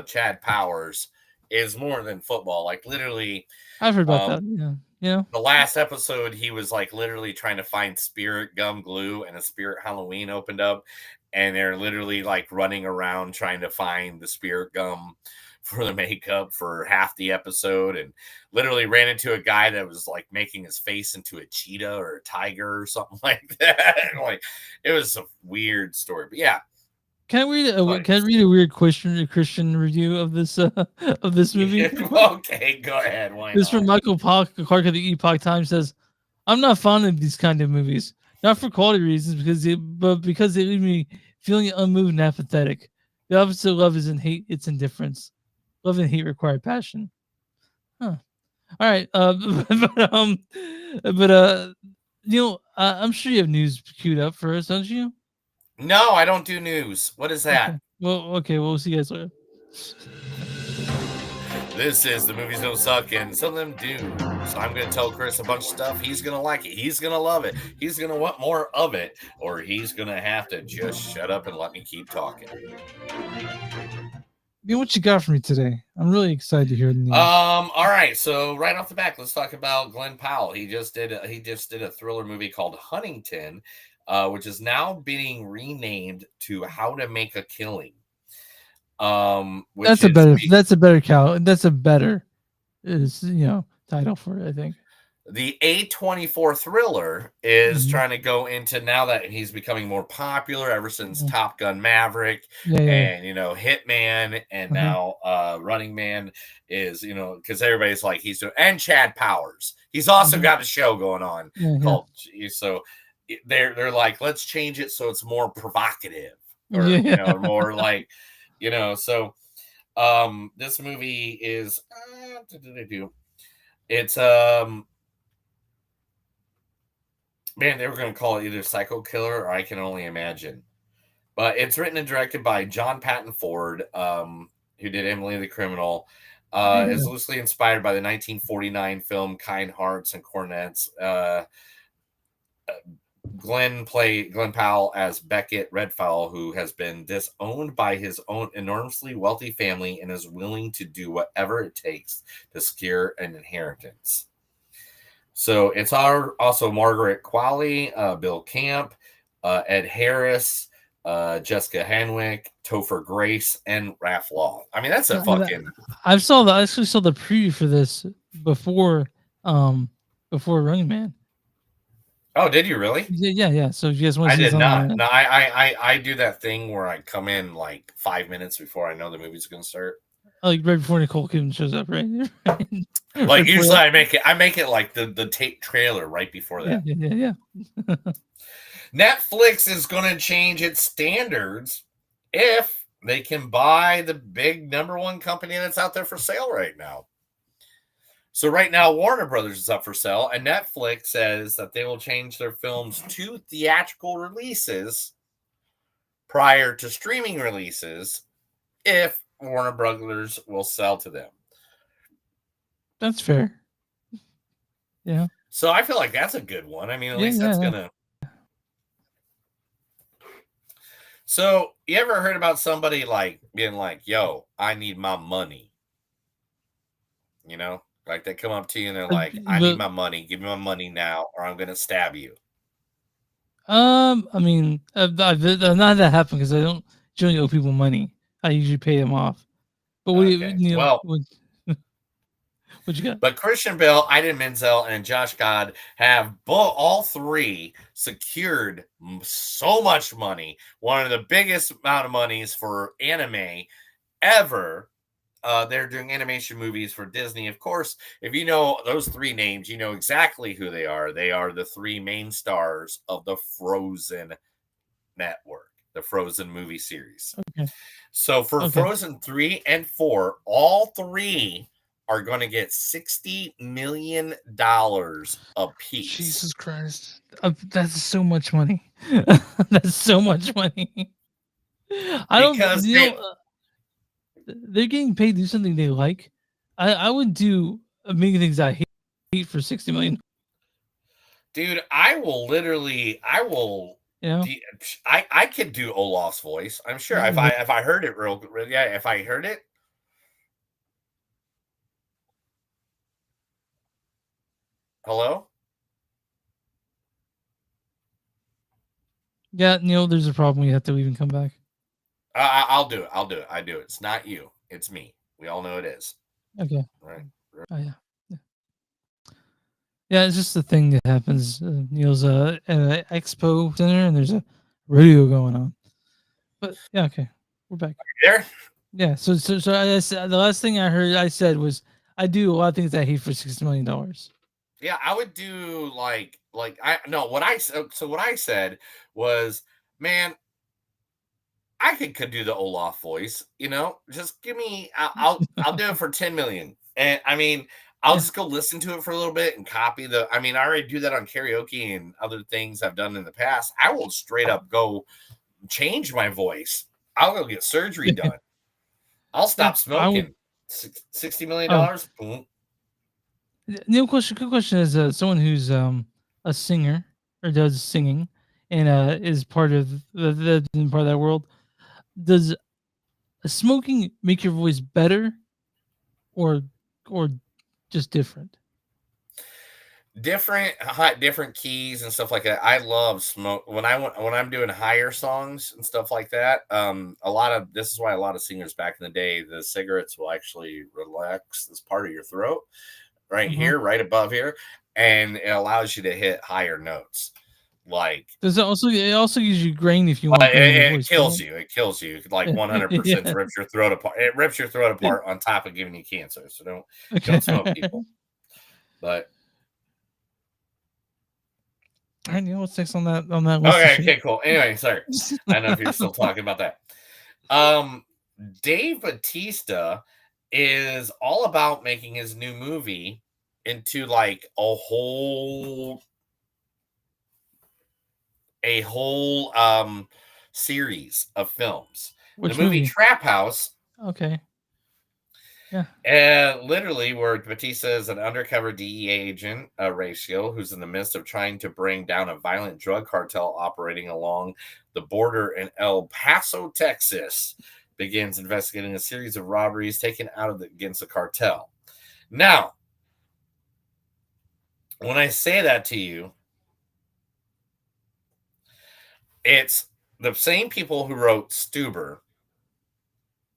B: Chad Powers is more than football. Like, literally,
A: I've heard about that. Yeah.
B: The last episode, he was like literally trying to find spirit gum glue, and a Spirit Halloween opened up, and they're literally like running around trying to find the spirit gum for the makeup for half the episode, and literally ran into a guy that was like making his face into a cheetah or a tiger or something like that. Like, it was a weird story, but yeah.
A: Can I read a weird Christian review of this movie?
B: Okay, go ahead. Why
A: this
B: not?
A: from Michael Clark of the Epoch Times says, I'm not fond of these kind of movies. Not for quality reasons, but because they leave me feeling unmoved and apathetic. The opposite of love isn't hate, it's indifference. Love and hate require passion. Huh. All right. I'm sure you have news queued up for us, don't you?
B: No, I don't do news. What is that?
A: Okay. We'll see you guys later.
B: This is The Movies Don't Suck, and some of them do. So I'm going to tell Chris a bunch of stuff. He's going to like it. He's going to love it. He's going to want more of it, or he's going to have to just shut up and let me keep talking.
A: What you got for me today? I'm really excited to hear the news.
B: All right. So right off the back, let's talk about Glenn Powell. He just did a thriller movie called Huntington. which is now being renamed to How to Make a Killing. Which
A: That's a
B: is
A: better. That's a better That's a better, title for it. I think.
B: The A24 thriller is
A: Mhm.
B: trying to go into, now that he's becoming more popular ever since
A: Mhm.
B: Top Gun Maverick
A: Yeah.
B: and Hitman, and
A: Uh-huh.
B: now Running Man is, because everybody's like he's doing, and Chad Powers. He's also
A: Mhm.
B: got a show going on
A: Yeah.
B: called, so they're like, let's change it so it's more provocative, or
A: Yeah.
B: more like, so this movie is it's man, they were going to call it either Psycho Killer or I Can Only Imagine. But it's written and directed by John Patton Ford, who did Emily the Criminal. Is loosely inspired by the 1949 film Kind Hearts and Cornets. Glenn Powell as Beckett Redfowl, who has been disowned by his own enormously wealthy family and is willing to do whatever it takes to secure an inheritance. So it's also Margaret Qualley, Bill Camp, Ed Harris, Jessica Henwick, Topher Grace, and Raph Law. I mean, that's a fucking.
A: I actually saw the preview for this before Running Man.
B: Oh, did you really?
A: Yeah. So if you guys want to
B: I
A: see
B: did
A: something
B: not.
A: like that.
B: No, I do that thing where I come in like 5 minutes before I know the movie's going to start.
A: Like right before Nicole Kidman shows up, right?
B: Like usually I make it like the tape trailer right before that.
A: Yeah.
B: Netflix is going to change its standards if they can buy the big number one company that's out there for sale right now. So right now, Warner Brothers is up for sale, and Netflix says that they will change their films to theatrical releases prior to streaming releases if Warner Brothers will sell to them.
A: That's fair. Yeah.
B: So I feel like that's a good one. I mean, at least that's going to... So you ever heard about somebody like being like, yo, I need my money? Like they come up to you and they're like, I need my money. Give me my money now or I'm going to stab you.
A: I mean, I've not had that happen because I don't generally owe people money. I usually pay them off. But what you got?
B: But Christian Bale, Idina Menzel, and Josh Gad have all three secured so much money. One of the biggest amount of monies for anime ever. They're doing animation movies for Disney. Of course, if you know those three names, you know exactly who they are. They are the three main stars of the Frozen network, the Frozen movie series.
A: Okay.
B: So for Frozen 3 and 4, all three are going to get $60 million a piece.
A: Jesus Christ. That's so much money. That's so much money. They're getting paid to do something they like. I would do many things I hate for $60 million.
B: Dude, I could do Olaf's voice. I'm sure if I heard it if I heard it. Hello?
A: Yeah, Neil, there's a problem. You have to leave and come back.
B: I'll do it. I do it. It's not you. It's me. We all know it is.
A: Okay.
B: Right.
A: Oh, yeah. Yeah, it's just the thing that happens. Neil's at an expo center and there's a rodeo going on. But yeah, okay. We're back.
B: There?
A: Yeah, so I said, the last thing I said was I do a lot of things I hate for $60 million.
B: Yeah, I would do what I said was, man, I could do the Olaf voice, just give me, I'll do it for 10 million. And I mean, I'll just go listen to it for a little bit and copy I already do that on karaoke and other things I've done in the past. I will straight up go change my voice. I'll go get surgery done. I'll stop smoking. $60 million. Boom.
A: Neil, good question is someone who's a singer or does singing and is part of that world. Does smoking make your voice better or just different?
B: different keys and stuff like that. I love smoke when I'm doing higher songs and stuff like that. This is why a lot of singers back in the day, the cigarettes will actually relax this part of your throat right here, right above here, and it allows you to hit higher notes. Like,
A: Does it also gives you grain if you want.
B: it kills you. It kills you. Like 100%
A: Yeah.
B: rips your throat apart. It rips your throat apart on top of giving you cancer. So don't smoke, people. But
A: All right, what's next on that list?
B: okay, cool. Anyway, sorry. I don't know if you're still talking about that. Dave Bautista is all about making his new movie into like a whole series of films.
A: Which
B: the movie
A: movie?
B: Trap House.
A: Okay. Yeah.
B: And literally, where Batista is an undercover DEA agent, Ratio, who's in the midst of trying to bring down a violent drug cartel operating along the border in El Paso, Texas, begins investigating a series of robberies taken out against the cartel. Now, when I say that to you, it's the same people who wrote Stuber.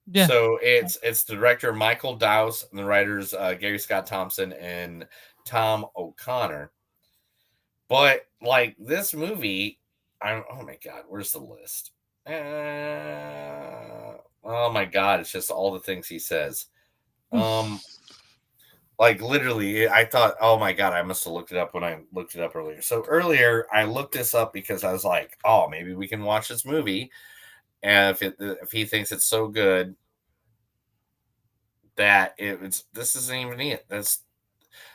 A: Yeah.
B: So it's the director Michael Dowse and the writers Gary Scott Thompson and Tom O'Connor. But like this movie, oh my god, where's the list? Oh my god, it's just all the things he says. Like literally, I thought, oh my god, I must have looked it up when I looked it up earlier. So earlier, I looked this up because I was like, oh, maybe we can watch this movie. And if he thinks it's so good that this isn't even it.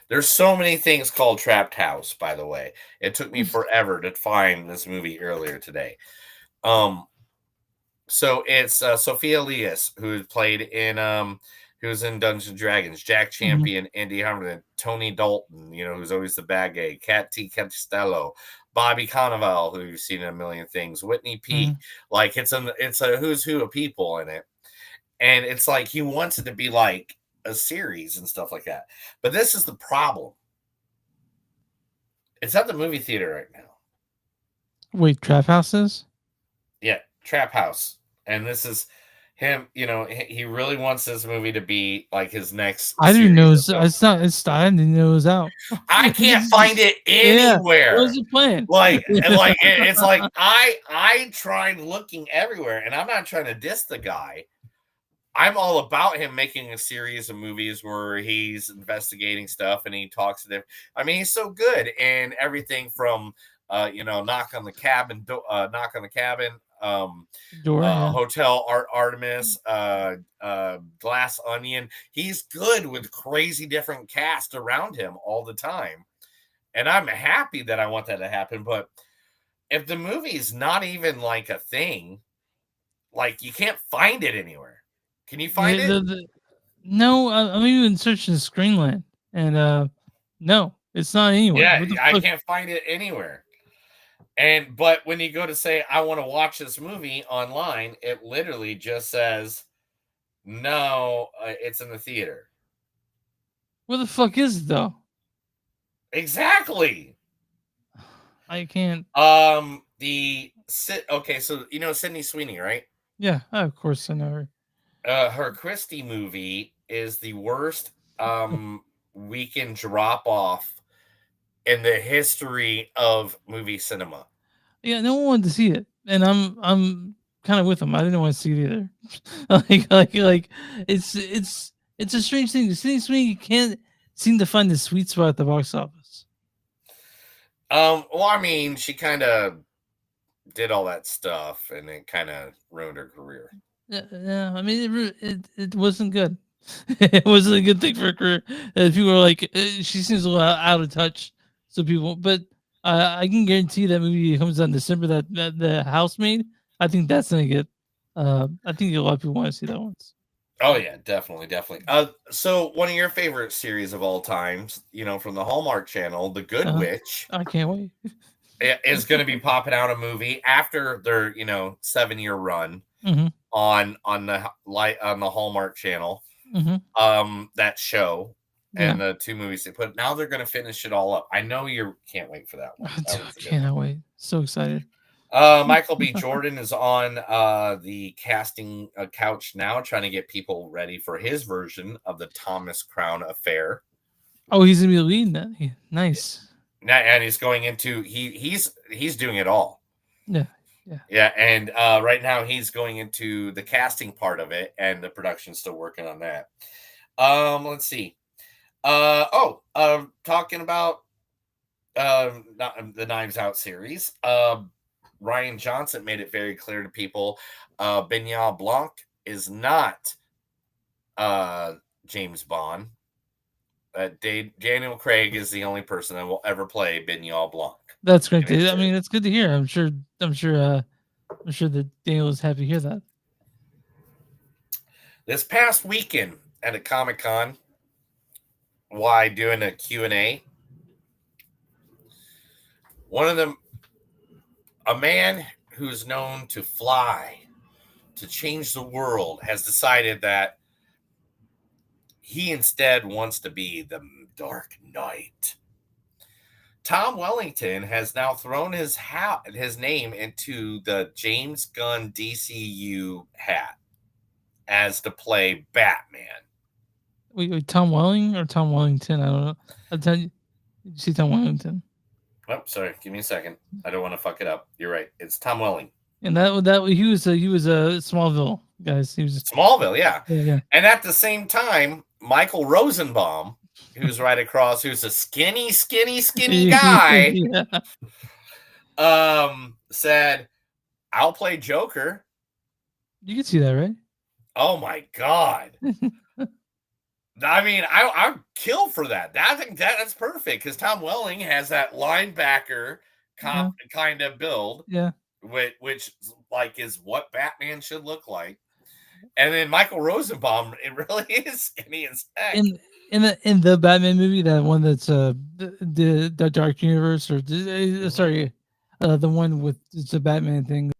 B: There's so many things called Trapped House, by the way. It took me forever to find this movie earlier today. So it's Sophia Elias, who played in who's in Dungeons and Dragons, Jack Champion, Indy Harmon, Tony Dalton, who's always the bad guy, Kat T. Costello, Bobby Cannavale, who you've seen in a million things, Whitney Peak. Like it's a who's who of people in it. And it's like he wants it to be like a series and stuff like that. But this is the problem. It's at the movie theater right now.
A: Wait, Trap Houses?
B: Yeah, Trap House. And this is him, he really wants this movie to be like his next.
A: I didn't know it's not. I didn't know it was out.
B: I can't find it anywhere.
A: Where's it playing?
B: It's like I tried looking everywhere, and I'm not trying to diss the guy. I'm all about him making a series of movies where he's investigating stuff and he talks to them. I mean, he's so good in everything from Knock on the Cabin, Hotel Artemis, Glass Onion. He's good with crazy different cast around him all the time. And I'm happy that I want that to happen. But if the movie's not even like a thing, like you can't find it anywhere. Can you find it?
A: No, I'm even searching Screenland. And no, it's not anywhere.
B: Yeah, I can't find it anywhere. But when you go to say, I want to watch this movie online, it literally just says, no, it's in the theater.
A: Where the fuck is it, though?
B: Exactly.
A: I can't.
B: Okay, so you know Sydney Sweeney, right?
A: Yeah, of course I know her.
B: Her Christie movie is the worst weekend drop-off in the history of movie cinema.
A: Yeah, no one wanted to see it, and I'm kind of with them. I didn't want to see it either. like it's a strange thing. Sydney Sweeney can't seem to find the sweet spot at the box office.
B: Well, I mean, she kind of did all that stuff, and it kind of ruined her career.
A: Yeah. I mean, it wasn't good. It wasn't a good thing for her career. People were like, she seems a little out of touch. So people, but I can guarantee that movie comes out in December. That the Housemaid, I think that's gonna get. I think a lot of people want to see that one.
B: Oh yeah, definitely. So one of your favorite series of all times, from the Hallmark Channel, The Good Witch.
A: I can't wait.
B: Is going to be popping out a movie after their 7-year run on the Hallmark Channel. That show, and the 2 movies they put. Now they're going to finish it all up. I know you can't wait for that one. That one's a good
A: Cannot wait. So excited.
B: Michael B. Jordan is on the casting couch now, trying to get people ready for his version of the Thomas Crown Affair.
A: Oh, he's gonna be leading that. Nice.
B: And he's going into he's doing it all.
A: Yeah.
B: Yeah, and right now he's going into the casting part of it, and the production's still working on that. Let's see. Talking about the Knives Out series. Ryan Johnson made it very clear to people Benoit Blanc is not James Bond. Daniel Craig is the only person that will ever play Benoit Blanc.
A: That's great. I mean, that's good to hear. I'm sure that Daniel is happy to hear that.
B: This past weekend at a Comic-Con, while doing a Q&A, one of them, a man who's known to fly, to change the world, has decided that he instead wants to be the Dark Knight. Tom Wellington has now thrown his name into the James Gunn DCU hat as to play Batman.
A: Wait, Tom Welling or Tom Wellington? I don't know. I'll tell you. Did you see Tom Wellington?
B: Oh, sorry. Give me a second. I don't want to fuck it up. You're right. It's Tom Welling.
A: And that he was a Smallville, guys. He was
B: Smallville, yeah.
A: Yeah.
B: And at the same time, Michael Rosenbaum, who's right across, who's a skinny guy, said, "I'll play Joker."
A: You can see that, right?
B: Oh my god! I mean, I'm killed for that. I think that's perfect because Tom Welling has that linebacker kind of build, which like is what Batman should look like. And then Michael Rosenbaum, it really is skinny as heck.
A: In the Batman movie, that one that's the Dark Universe, or the one with it's a Batman thing,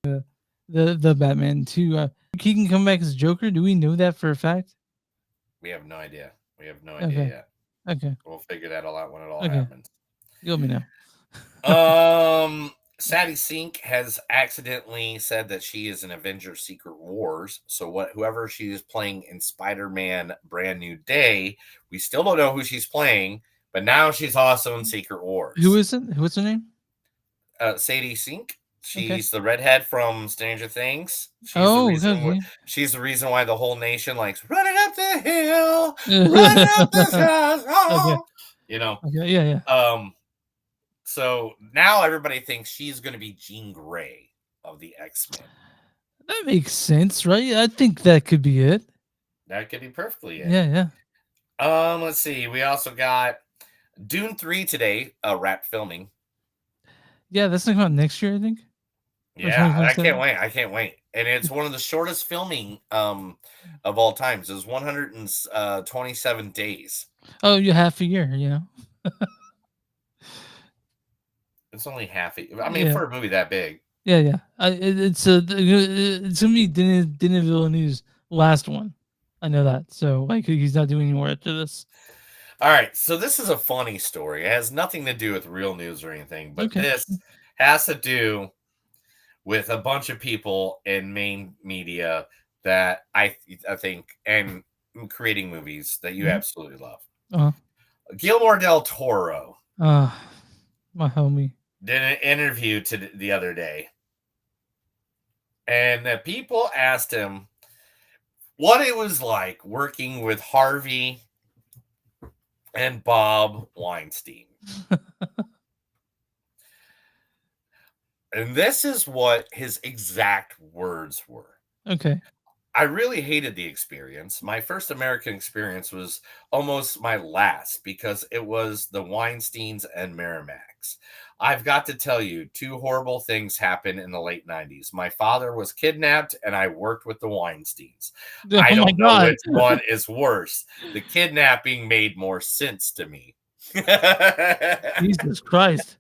A: the Batman 2. He can come back as Joker. Do we know that for a fact?
B: We have no idea. Yet.
A: Okay.
B: We'll figure that all out when it all happens.
A: You let me know.
B: Sadie Sink has accidentally said that she is in Avengers Secret Wars. So whoever she is playing in Spider-Man Brand New Day, we still don't know who she's playing, but now she's also in Secret Wars.
A: Who is it? What's her name?
B: Sadie Sink. She's the redhead from Stranger Things. She's the reason why the whole nation likes running up the hill, running up the stairs. Oh. You know.
A: Okay. Yeah.
B: So now everybody thinks she's going to be Jean Grey of the X-Men.
A: That makes sense, right? I think that could be it.
B: That could be perfectly it.
A: Yeah.
B: Let's see. We also got Dune 3 today, wrapped filming.
A: Yeah, that's going to come out next year, I think.
B: Yeah, I can't wait. And it's one of the shortest filming of all times. It was 127 days.
A: Oh, you half a year, you know.
B: It's only half a year. I mean, for a movie that big.
A: Yeah. It's gonna be Denis Villeneuve's last one. I know that. So like he's not doing any more after this.
B: All right. So this is a funny story. It has nothing to do with real news or anything, but this has to do with a bunch of people in main media that I think and creating movies that you absolutely love. Guillermo del Toro.
A: My homie.
B: Did an interview the other day. And the people asked him what it was like working with Harvey and Bob Weinstein. And this is what his exact words were.
A: Okay.
B: I really hated the experience. My first American experience was almost my last because it was the Weinsteins and Miramax. I've got to tell you, 2 horrible things happened in the late 90s. My father was kidnapped and I worked with the Weinsteins. I don't know which one is worse. The kidnapping made more sense to me.
A: Jesus Christ.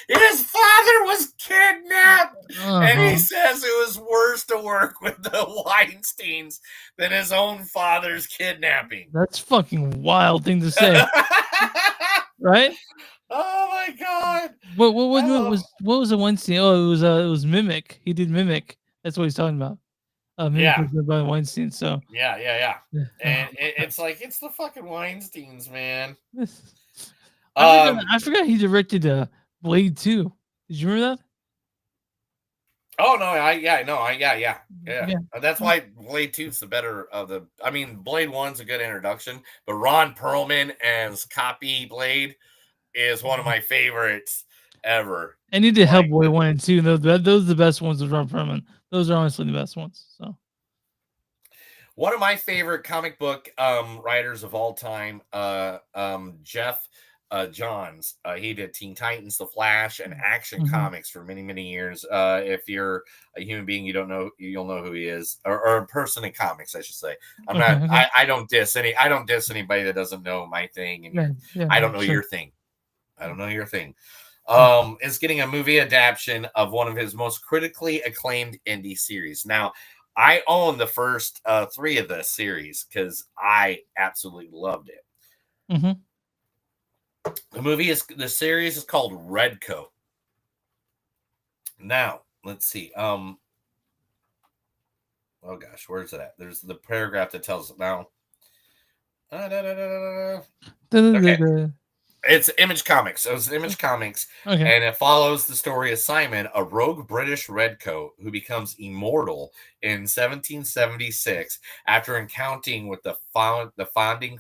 B: His father was kidnapped, and he
A: Uh-huh.
B: says it was worse to work with the Weinsteins than his own father's kidnapping.
A: That's fucking wild thing to say, right?
B: Oh my god!
A: What was the Weinstein? Oh, it was Mimic. He did Mimic. That's what he's talking about. Mimic
B: Yeah.
A: was done by Weinstein. So
B: Yeah.
A: Yeah.
B: And it's like it's the fucking Weinsteins, man.
A: I forgot he directed Blade 2. Did you remember that?
B: Oh no, yeah.
A: Yeah.
B: That's why Blade 2 is the better of the. I mean, Blade 1's a good introduction, but Ron Perlman as Copy Blade is one of my favorites ever.
A: And he did Hellboy 1 and 2. Those are the best ones with Ron Perlman. Those are honestly the best ones. So
B: one of my favorite comic book writers of all time, Jeff Johns. He did Teen Titans, The Flash, and Action Comics for many, many years. If you're a human being, you'll know who he is, or a person in comics, I should say. I don't diss anybody that doesn't know my thing, and I don't know your thing. I don't know your thing. Is getting a movie adaptation of one of his most critically acclaimed indie series. Now, I own the first 3 of the series because I absolutely loved it.
A: Mm-hmm.
B: The series is called Redcoat. Now, let's see. Oh gosh, where's it at? There's the paragraph that tells it now. Okay. It's Image Comics. So it's Image Comics.
A: Okay.
B: And it follows the story of Simon, a rogue British redcoat who becomes immortal in 1776 after encountering with the founding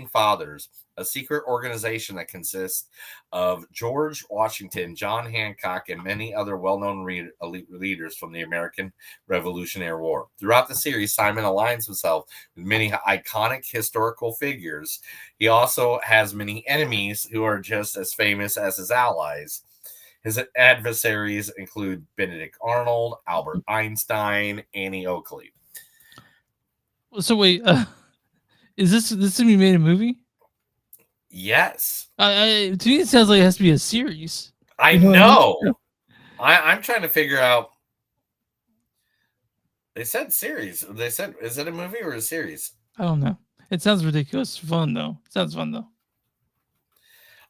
B: fathers, a secret organization that consists of George Washington, John Hancock, and many other well-known elite leaders from the American Revolutionary War. Throughout the series, Simon aligns himself with many iconic historical figures. He also has many enemies who are just as famous as his allies. His adversaries include Benedict Arnold, Albert Einstein, Annie Oakley.
A: So wait, is this to be made a movie?
B: Yes.
A: To me, it sounds like it has to be a series.
B: I know. I'm trying to figure out. They said series. They said, is it a movie or a series?
A: I don't know. It sounds ridiculous. Fun though. It sounds fun though.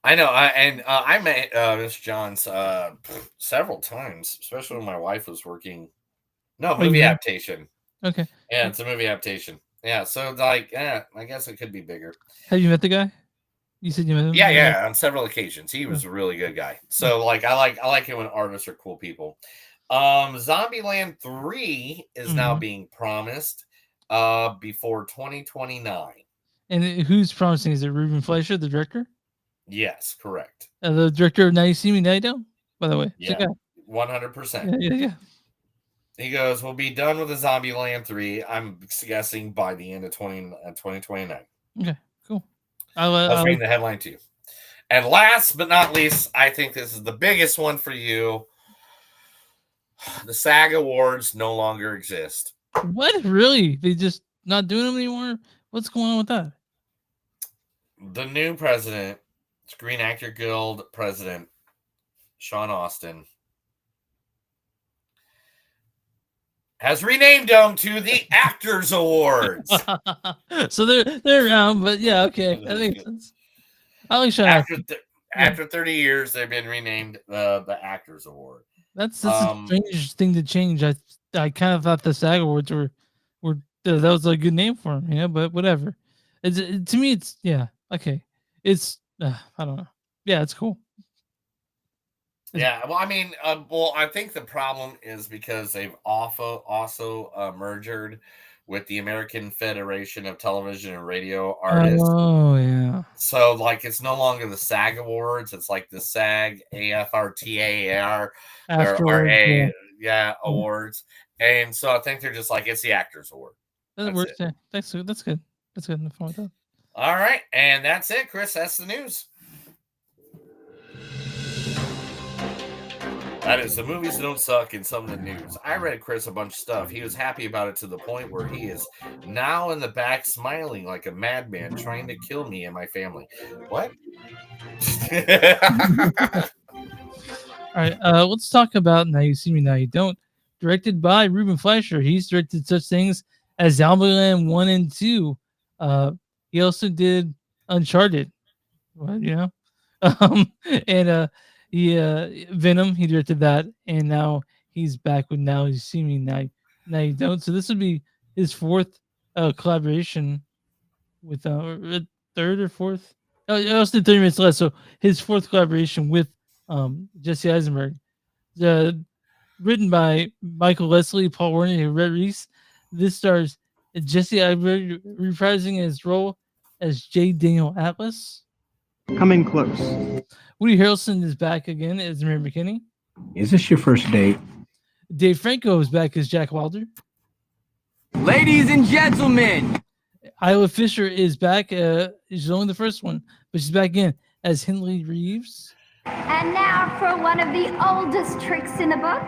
B: I know. I met Mr. Johns several times, especially when my wife was working. No, movie adaptation.
A: Okay.
B: Yeah, it's a movie adaptation. Yeah, so like, I guess it could be bigger.
A: Have you met the guy? You said you met him?
B: Yeah, on several occasions. He was a really good guy. So like, I like it when artists are cool people. Zombieland 3 is now being promised before 2029.
A: And who's promising? Is it Ruben Fleischer, the director?
B: Yes, correct.
A: The director of Now You See Me, Now You Don't? By the way.
B: Yeah, 100%.
A: Yeah.
B: He goes, we'll be done with the Zombieland 3, I'm guessing by the end of 2029.
A: Okay, cool.
B: I'll read the headline to you. And last but not least, I think this is the biggest one for you. The SAG Awards no longer exist.
A: What? Really? They just not doing them anymore? What's going on with that?
B: The new president, Screen Actor Guild president, Sean Austin, has renamed them to the Actors Awards.
A: So they're around, but yeah, okay, that makes sense. I like Sean.
B: After 30 years, they've been renamed the Actors Award.
A: That's a strange thing to change. I kind of thought the SAG Awards were that was a good name for them, but whatever. To me, it's okay. It's I don't know. Yeah, it's cool.
B: Yeah, well, I mean, I think the problem is because they've also merged with the American Federation of Television and Radio Artists.
A: Oh, yeah.
B: So, like, it's no longer the SAG Awards. It's like the SAG AFRTAR Awards. And so I think they're just like, it's the Actors Award.
A: That works. Yeah. That's good. That's good.
B: All right. And that's it, Chris. That's the news. That is the movies that don't suck and some of the news. I read Chris a bunch of stuff. He was happy about it to the point where he is now in the back smiling like a madman trying to kill me and my family. What?
A: All right, let's talk about Now You See Me, Now You Don't. Directed by Ruben Fleischer. He's directed such things as Zombieland 1 and 2. He also did Uncharted. Well, you know? And Venom, he directed that. And now he's back with Now You See Me, Now You Don't. So this would be his fourth collaboration with, third or fourth? Oh, I also did 30 Minutes Less. So his fourth collaboration with Jesse Eisenberg. Written by Michael Leslie, Paul Werner, and Rhett Reese. This stars Jesse Eisenberg reprising his role as J. Daniel Atlas.
K: Coming close.
A: Woody Harrelson is back again as Mary McKinney.
J: Is this your first date?
A: Dave Franco is back as Jack Wilder.
L: Ladies and gentlemen,
A: Isla Fisher is back. She's only the first one, but she's back again as Hindley Reeves.
M: And now for one of the oldest tricks in the book.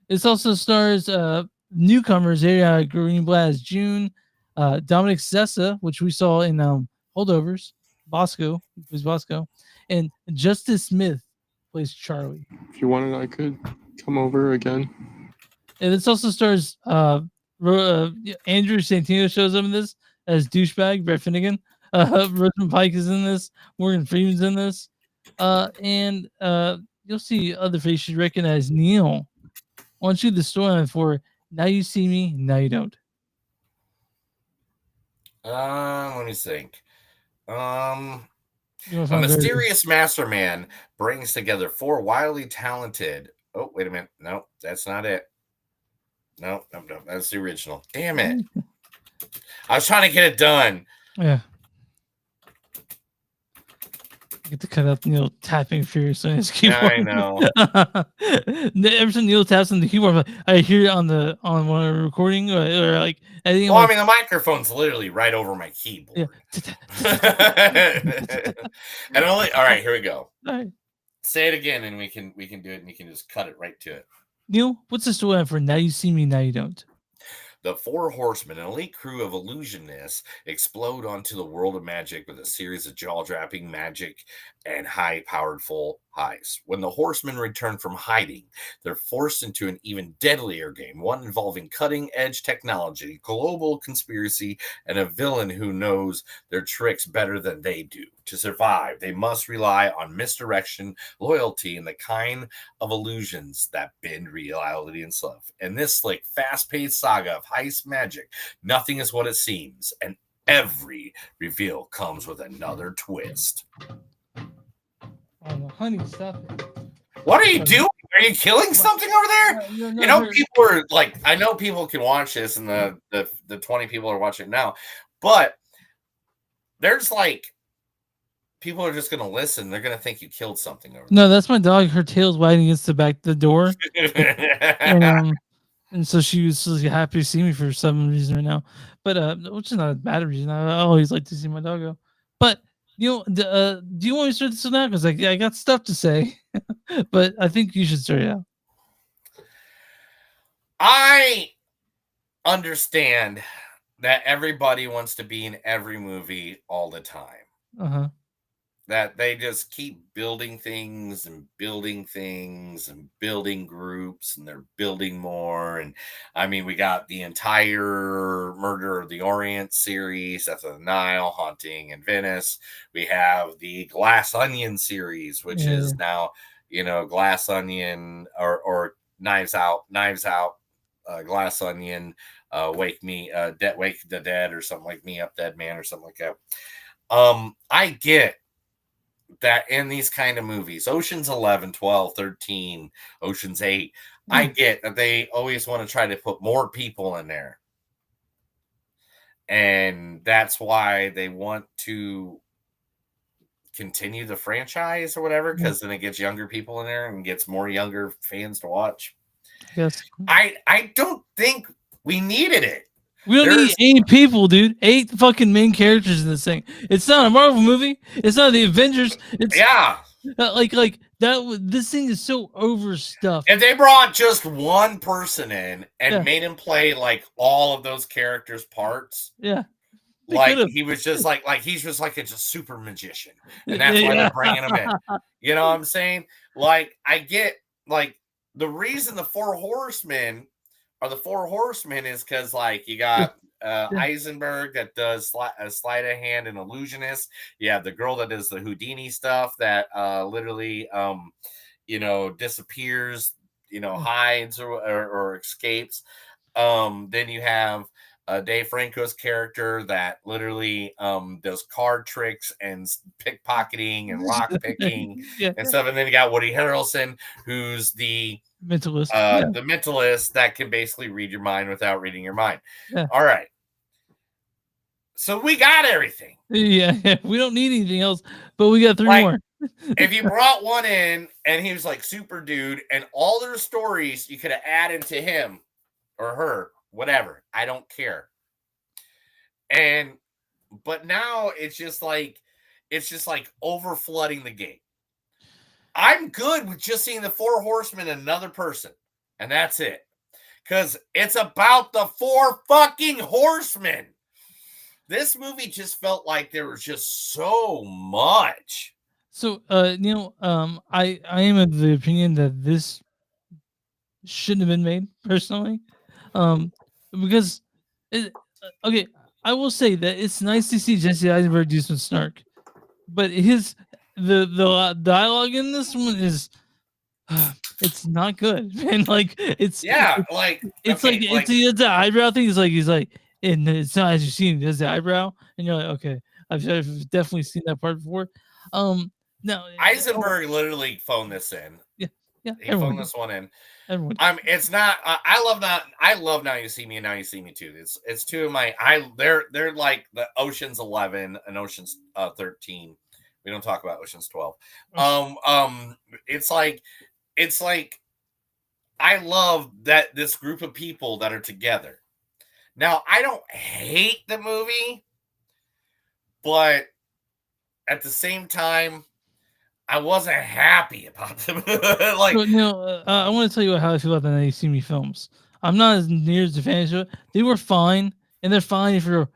A: This also stars newcomers Ariana Greenblatt as June, Dominic Sessa, which we saw in Holdovers, Bosco, he plays Bosco, and Justice Smith plays Charlie.
N: If you wanted, I could come over again.
A: And this also stars Andrew Santino shows up in this as douchebag Brett Finnegan. Rosamund Pike is in this. Morgan Freeman's in this. And you'll see other faces you recognize. Neil, why don't you the storyline for Now You See Me, Now You Don't?
B: Let me think. A
A: You wanna find
B: mysterious masterman brings together four wildly talented. Oh, wait a minute. No, that's not it. No, that's the original. Damn it. I was trying to get it done.
A: Yeah. Get to cut out Neil tapping furiously on his keyboard.
B: I know.
A: Every time Neil taps on the keyboard, I hear it on one of the recording or like anything.
B: Well, I mean, the microphone's literally right over my keyboard.
A: Yeah.
B: And all right, here we go.
A: All right.
B: Say it again, and we can do it, and you can just cut it right to it.
A: Neil, what's the storyline for Now You See Me, Now You Don't?
B: The Four Horsemen, an elite crew of illusionists, explode onto the world of magic with a series of jaw-dropping magic and high-powered full highs. When the Horsemen return from hiding, they're forced into an even deadlier game, one involving cutting-edge technology, global conspiracy, and a villain who knows their tricks better than they do. To survive, they must rely on misdirection, loyalty, and the kind of illusions that bend reality and stuff. In this slick, fast-paced saga of heist magic, nothing is what it seems, and every reveal comes with another twist.
A: Oh, honey, stop it.
B: What are you doing? Are you killing something over there? You know, people are like, I know people can watch this, and the 20 people are watching it now, but there's like, people are just going to listen. They're going to think you killed something over there.
A: No, that's my dog. Her tail's wagging against the door. And so she was happy to see me for some reason right now. But which is not a bad reason. I always like to see my dog go. But you know, do you want me to start this now? Because I got stuff to say. But I think you should start it out.
B: I understand that everybody wants to be in every movie all the time.
A: Uh-huh.
B: That they just keep building things and building things and building groups, and they're building more. And I mean, we got the entire Murder of the Orient series, Death of the Nile, Haunting in Venice. We have the Glass Onion series, which is now, you know, Glass Onion or Knives Out, Glass Onion, Wake the Dead, or something like Me Up Dead Man, or something like that. I get that in these kind of movies, Ocean's 11, 12, 13, Ocean's 8, I get that they always want to try to put more people in there. And that's why they want to continue the franchise or whatever, because then it gets younger people in there and gets more younger fans to watch.
A: Yes.
B: I don't think we needed it.
A: We don't need 8 people, dude. 8 fucking main characters in this thing. It's not a Marvel movie. It's not the Avengers. It's like that. This thing is so overstuffed.
B: And they brought just one person in and made him play like all of those characters' parts.
A: Yeah.
B: Like he was just like he's just like a super magician, and that's why they're bringing him in. You know what I'm saying? Like I get like the reason the Four Horsemen are the Four Horsemen is because like you got Eisenberg that does sleight of hand and illusionist. You have the girl that does the Houdini stuff that literally disappears, hides or escapes. Then you have Dave Franco's character that literally does card tricks and pickpocketing and lock picking and stuff. And then you got Woody Harrelson, who's the
A: mentalist,
B: the mentalist that can basically read your mind without reading your mind.
A: Yeah.
B: All right. So we got everything.
A: Yeah, we don't need anything else, but we got 3 more.
B: If you brought one in and he was like super dude and all their stories you could have added to him or her, whatever, I don't care. But now it's just like over flooding the game. I'm good with just seeing the Four Horsemen and another person, and that's it. Because it's about the 4 fucking horsemen. This movie just felt like there was just so much.
A: So, Neil, I am of the opinion that this shouldn't have been made personally, because okay, I will say that it's nice to see Jesse Eisenberg do some snark, but the dialogue in this one is it's not good, man. Like it's the eyebrow thing. He's like, and it's not as you see him, there's the eyebrow, and you're like, okay, I've definitely seen that part before. No,
B: Eisenberg literally phoned this in.
A: Yeah,
B: he phoned this one in.
A: Everyone.
B: It's not. I love Now You See Me and Now You See Me Too. It's 2 of my. They're like the Ocean's 11 and Ocean's 13. We don't talk about Ocean's 12. It's like I love that this group of people that are together. Now I don't hate the movie, but at the same time, I wasn't happy about them. Like,
A: so, I want to tell you how I feel about the Now You See Me films. I'm not as near as a fan of it. They were fine, and they're fine if you're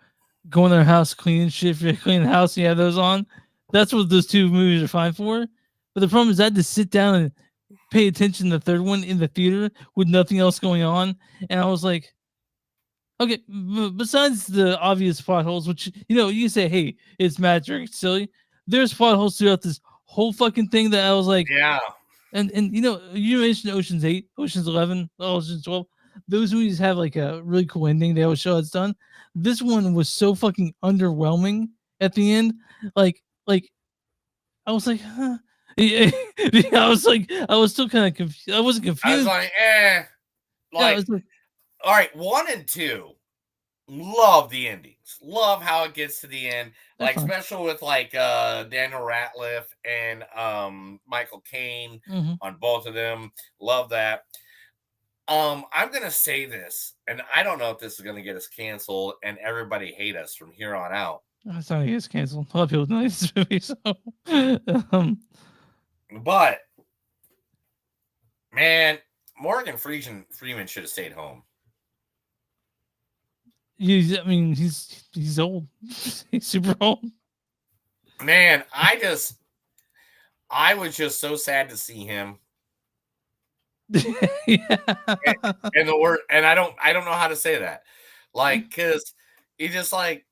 A: going to their house cleaning shit. If you're cleaning the house and you have those on, that's what those 2 movies are fine for. But the problem is I had to sit down and pay attention to the third one in the theater with nothing else going on, and I was like, okay. Besides the obvious plot holes, which you can say, hey, it's magic, it's silly. There's plot holes throughout this whole fucking thing that I was like,
B: yeah.
A: And you mentioned Ocean's 8, Ocean's 11, Ocean's 12. Those movies have like a really cool ending. They always show it's done. This one was so fucking underwhelming at the end. Like I was like, huh. I was still kind of confused. I wasn't confused.
B: I was like, all right, 1 and 2. Love the endings. Love how it gets to the end. Like, especially with like Daniel Radcliffe and Michael Caine on both of them. Love that. I'm gonna say this, and I don't know if this is gonna get us canceled and everybody hate us from here on out.
A: That's not gets canceled. A lot of people know this movie, so
B: but man, Morgan Freeman should have stayed home.
A: He's old. He's super old.
B: Man, I was just so sad to see him.
A: Yeah.
B: And the word, and I don't know how to say that. Like, because he just like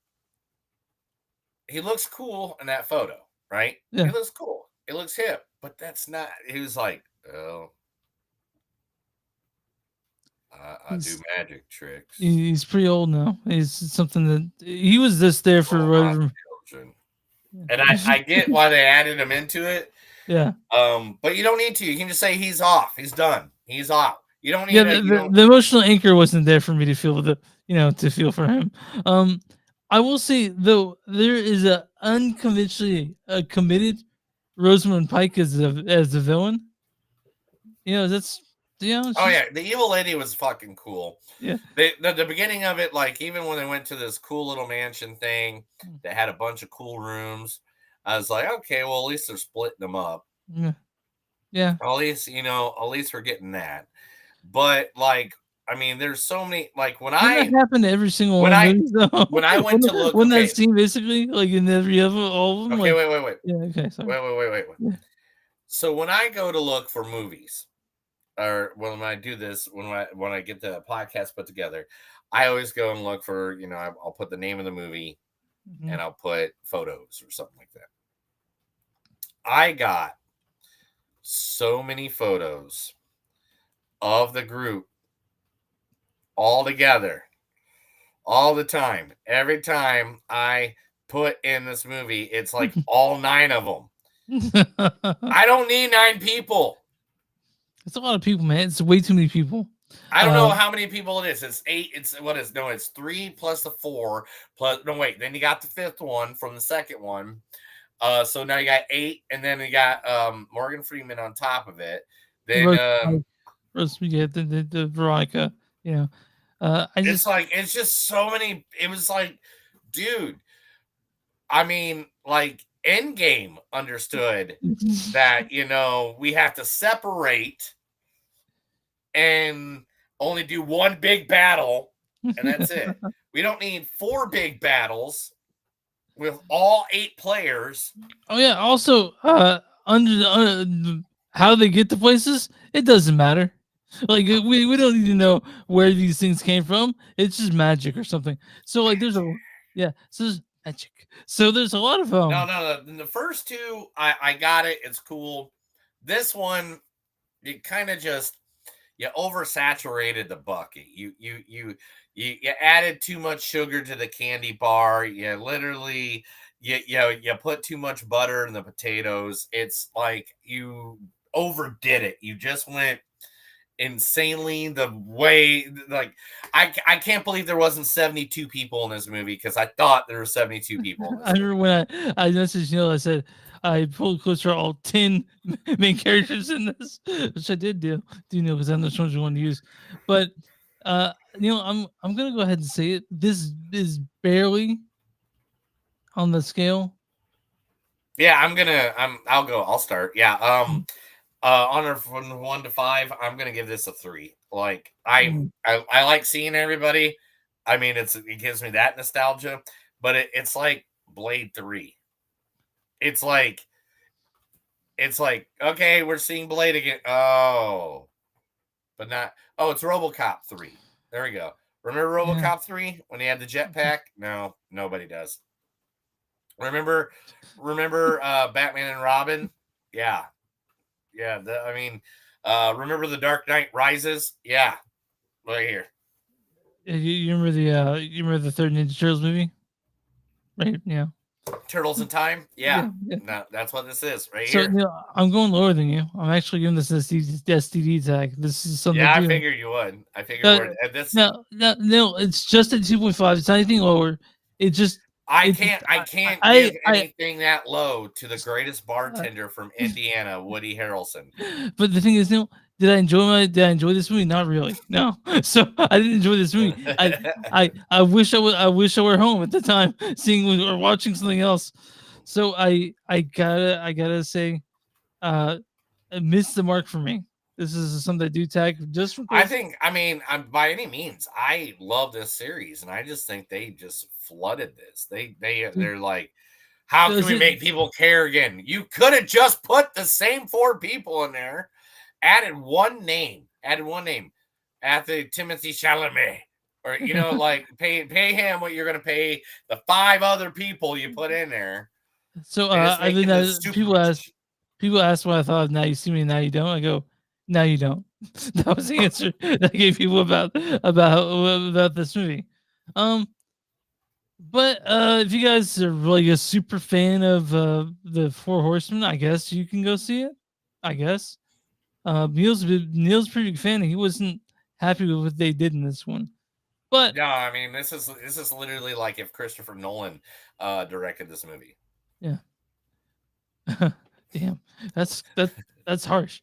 B: he looks cool in that photo, right?
A: Yeah.
B: He looks cool. It looks hip, but that's not. He was like, oh. I do magic tricks.
A: He's pretty old now. He's something that he was there for.
B: And I get why they added him into it.
A: Yeah.
B: But you don't need to. You can just say he's off. He's done. He's off. You don't need.
A: The emotional anchor wasn't there for me to feel to feel for him. I will say though, there is a unconventionally committed Rosamund Pike as the villain. That's.
B: Oh yeah, the evil lady was fucking cool.
A: Yeah,
B: the beginning of it, like even when they went to this cool little mansion thing that had a bunch of cool rooms, I was like, okay, well at least they're splitting them up.
A: Yeah.
B: At least we're getting that. But like, I mean, there's so many. Like when that
A: happened to every single
B: when
A: one.
B: When I went to look,
A: when that scene basically like in every other all of them.
B: Okay,
A: like,
B: wait.
A: Yeah. Okay. Sorry.
B: Wait.
A: Yeah.
B: So when I go to look for movies, or when I do this, when I get the podcast put together, I always go and look for, I'll put the name of the movie and I'll put photos or something like that. I got so many photos of the group all together, all the time. Every time I put in this movie, it's like all 9 of them. I don't need 9 people.
A: It's a lot of people, man. It's way too many people.
B: I don't know how many people it is. It's 8. It's 3 plus the 4 plus. No, wait. Then you got the 5th one from the second one. So now you got 8, and then you got Morgan Freeman on top of it. Then
A: the Veronica.
B: It's just so many. It was like, dude. I mean, like Endgame understood that we have to separate and only do one big battle, and that's it. We don't need 4 big battles with all 8 players.
A: Oh yeah. Also, how they get to places, it doesn't matter. Like we don't need to know where these things came from. It's just magic or something. So like there's magic. So there's a lot of
B: No. The first 2, I got it. It's cool. This one, you kind of just oversaturated the bucket. You added too much sugar to the candy bar. You literally you put too much butter in the potatoes. It's like you overdid it. You just went insanely the way, like I can't believe there wasn't 72 people in this movie, because I thought there were 72 people in this
A: I remember when I messaged Neil, I said I pulled close for all 10 main characters in this, which I did do Neil, because I'm the ones you want to use. But Neil, I'm gonna go ahead and say it. This is barely on the scale.
B: Yeah, I'll start. Yeah. On from 1 to 5, I'm gonna give this a 3. Like I like seeing everybody. I mean, it gives me that nostalgia, but it's like Blade 3. It's like okay, we're seeing Blade again. Oh, but not. Oh, it's RoboCop 3. There we go. Remember RoboCop 3 when he had the jetpack? No, nobody does. Remember Batman and Robin? Yeah. Yeah, remember The Dark Knight Rises? Yeah, right here.
A: You remember the third Ninja Turtles movie? Right? Yeah.
B: Turtles in Time? Yeah. No, that's what this is right
A: So
B: here.
A: Neil, I'm going lower than you. I'm actually giving this STD tag. This is something.
B: Yeah, I figured you would.
A: No, it's just at 2.5. It's not anything lower. It just.
B: I can't give anything that low to the greatest bartender from Indiana, Woody Harrelson.
A: But the thing is, Neil, did I enjoy this movie? Not really. No. So I didn't enjoy this movie. I wish I were home at the time, seeing or watching something else. So I gotta say, it missed the mark for me. This is something I do tag just from.
B: By any means, I love this series, and I just think they just flooded this. They're like, how can we make people care again? You could have just put the same 4 people in there, added one name, after Timothy Chalamet, or like pay him what you're gonna pay the 5 other people you put in there.
A: So people ask what I thought of Now You See Me, Now You Don't. I go, now you don't. That was the answer that I gave people about this movie. But if you guys are really a super fan of the 4 Horsemen, I guess you can go see it. I guess Neil's pretty big fan. He wasn't happy with what they did in this one. But
B: no, I mean this is literally like if Christopher Nolan directed this movie.
A: Yeah. Damn, that's harsh.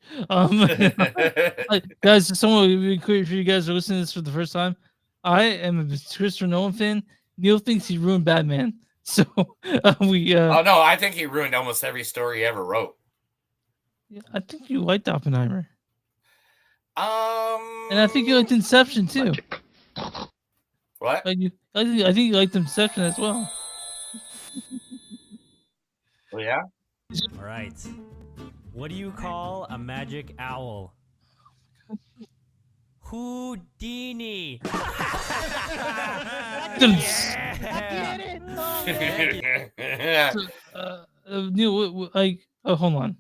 A: Guys, someone be clear if you guys are listening to this for the first time. I am a Christopher Nolan fan. Neil thinks he ruined Batman, so we.
B: Oh no, I think he ruined almost every story he ever wrote.
A: Yeah, I think you liked Oppenheimer. And I think you liked Inception too.
B: What?
A: I think you liked Inception as well.
B: Oh yeah.
Q: All right. What do you call a magic owl? Houdini.
A: Neil, like, oh, hold on.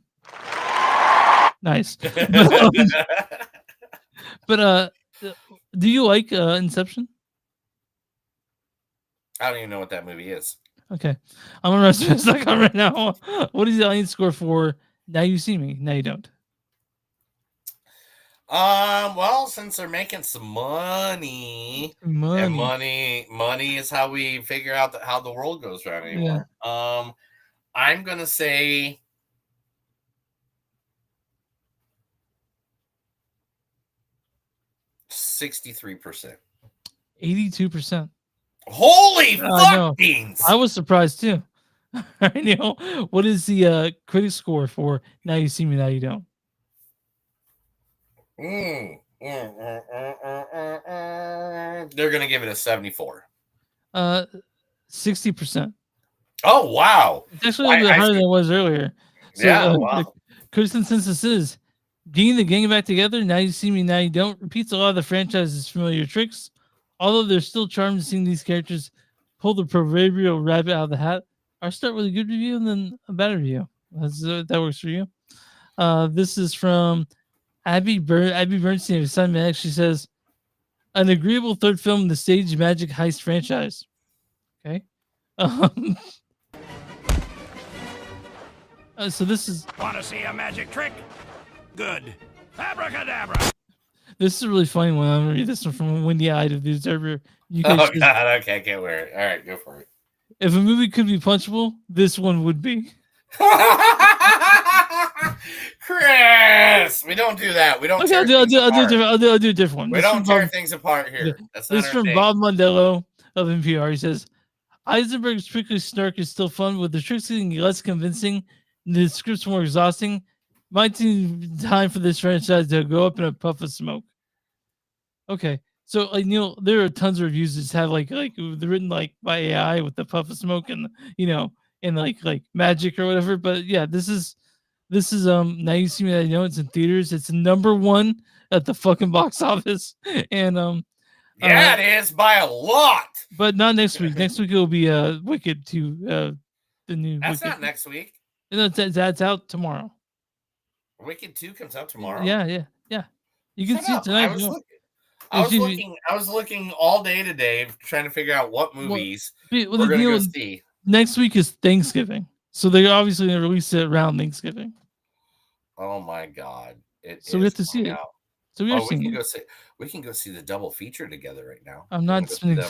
A: Nice. But do you like Inception?
B: I don't even know what that movie is.
A: Okay, I'm gonna rest this on right now. What is the audience score for Now You See Me, Now You Don't?
B: Well, since they're making some money, and money is how we figure out how the world goes around anymore. I'm gonna say 63%.
A: 82%.
B: Holy fuck beans!
A: I was surprised too. Neil, what is the critic score for Now You See Me, Now You Don't?
B: They're gonna give it a 74.
A: 60%.
B: Oh wow!
A: It's actually a little bit higher than it was earlier. So,
B: wow.
A: the critic consensus is getting the gang back together. Now You See Me, Now You Don't repeats a lot of the franchise's familiar tricks. Although there's still charm to seeing these characters pull the proverbial rabbit out of the hat. I'll start with a good review and then a bad review. That works for you. This is from Abby Bernstein of Sun Man. She says, an agreeable third film in the stage magic heist franchise. Okay. So this is.
R: Want to see a magic trick? Good. Abracadabra.
A: This is a really funny one. I'm gonna read this one from Windy Eyed of the Observer.
B: God, okay, I can't wear it. All right, go for it.
A: If a movie could be punchable, this one would be.
B: Chris, we don't do that. We don't.
A: Okay, I'll do a different one.
B: We don't tear things apart here. That's not
A: this
B: our
A: from
B: thing.
A: Bob Mondello of NPR. He says, Eisenberg's prickly snark is still fun, with the tricks getting less convincing and the scripts more exhausting. Might be time for this franchise to go up in a puff of smoke. Okay, so like Neil, there are tons of reviews that just have like they're written like by AI with the puff of smoke and and like magic or whatever. But yeah, this is Now You See Me, I know it's in theaters. It's number one at the fucking box office, and
B: yeah, it is by a lot.
A: But not next week. Next week it'll be Wicked 2, the new.
B: That's
A: Wicked.
B: not next week.
A: No, that's out tomorrow.
B: Wicked 2 comes out tomorrow.
A: Yeah. You can
B: Shut
A: see
B: up.
A: it tonight.
B: I was looking all day today trying to figure out what movies
A: Well,
B: we're going to go see.
A: Next week is Thanksgiving, so they're obviously going to release it around Thanksgiving.
B: Oh my god!
A: So we have to see it. So we
B: we can go see the double feature together right now.
A: I'm not spending 5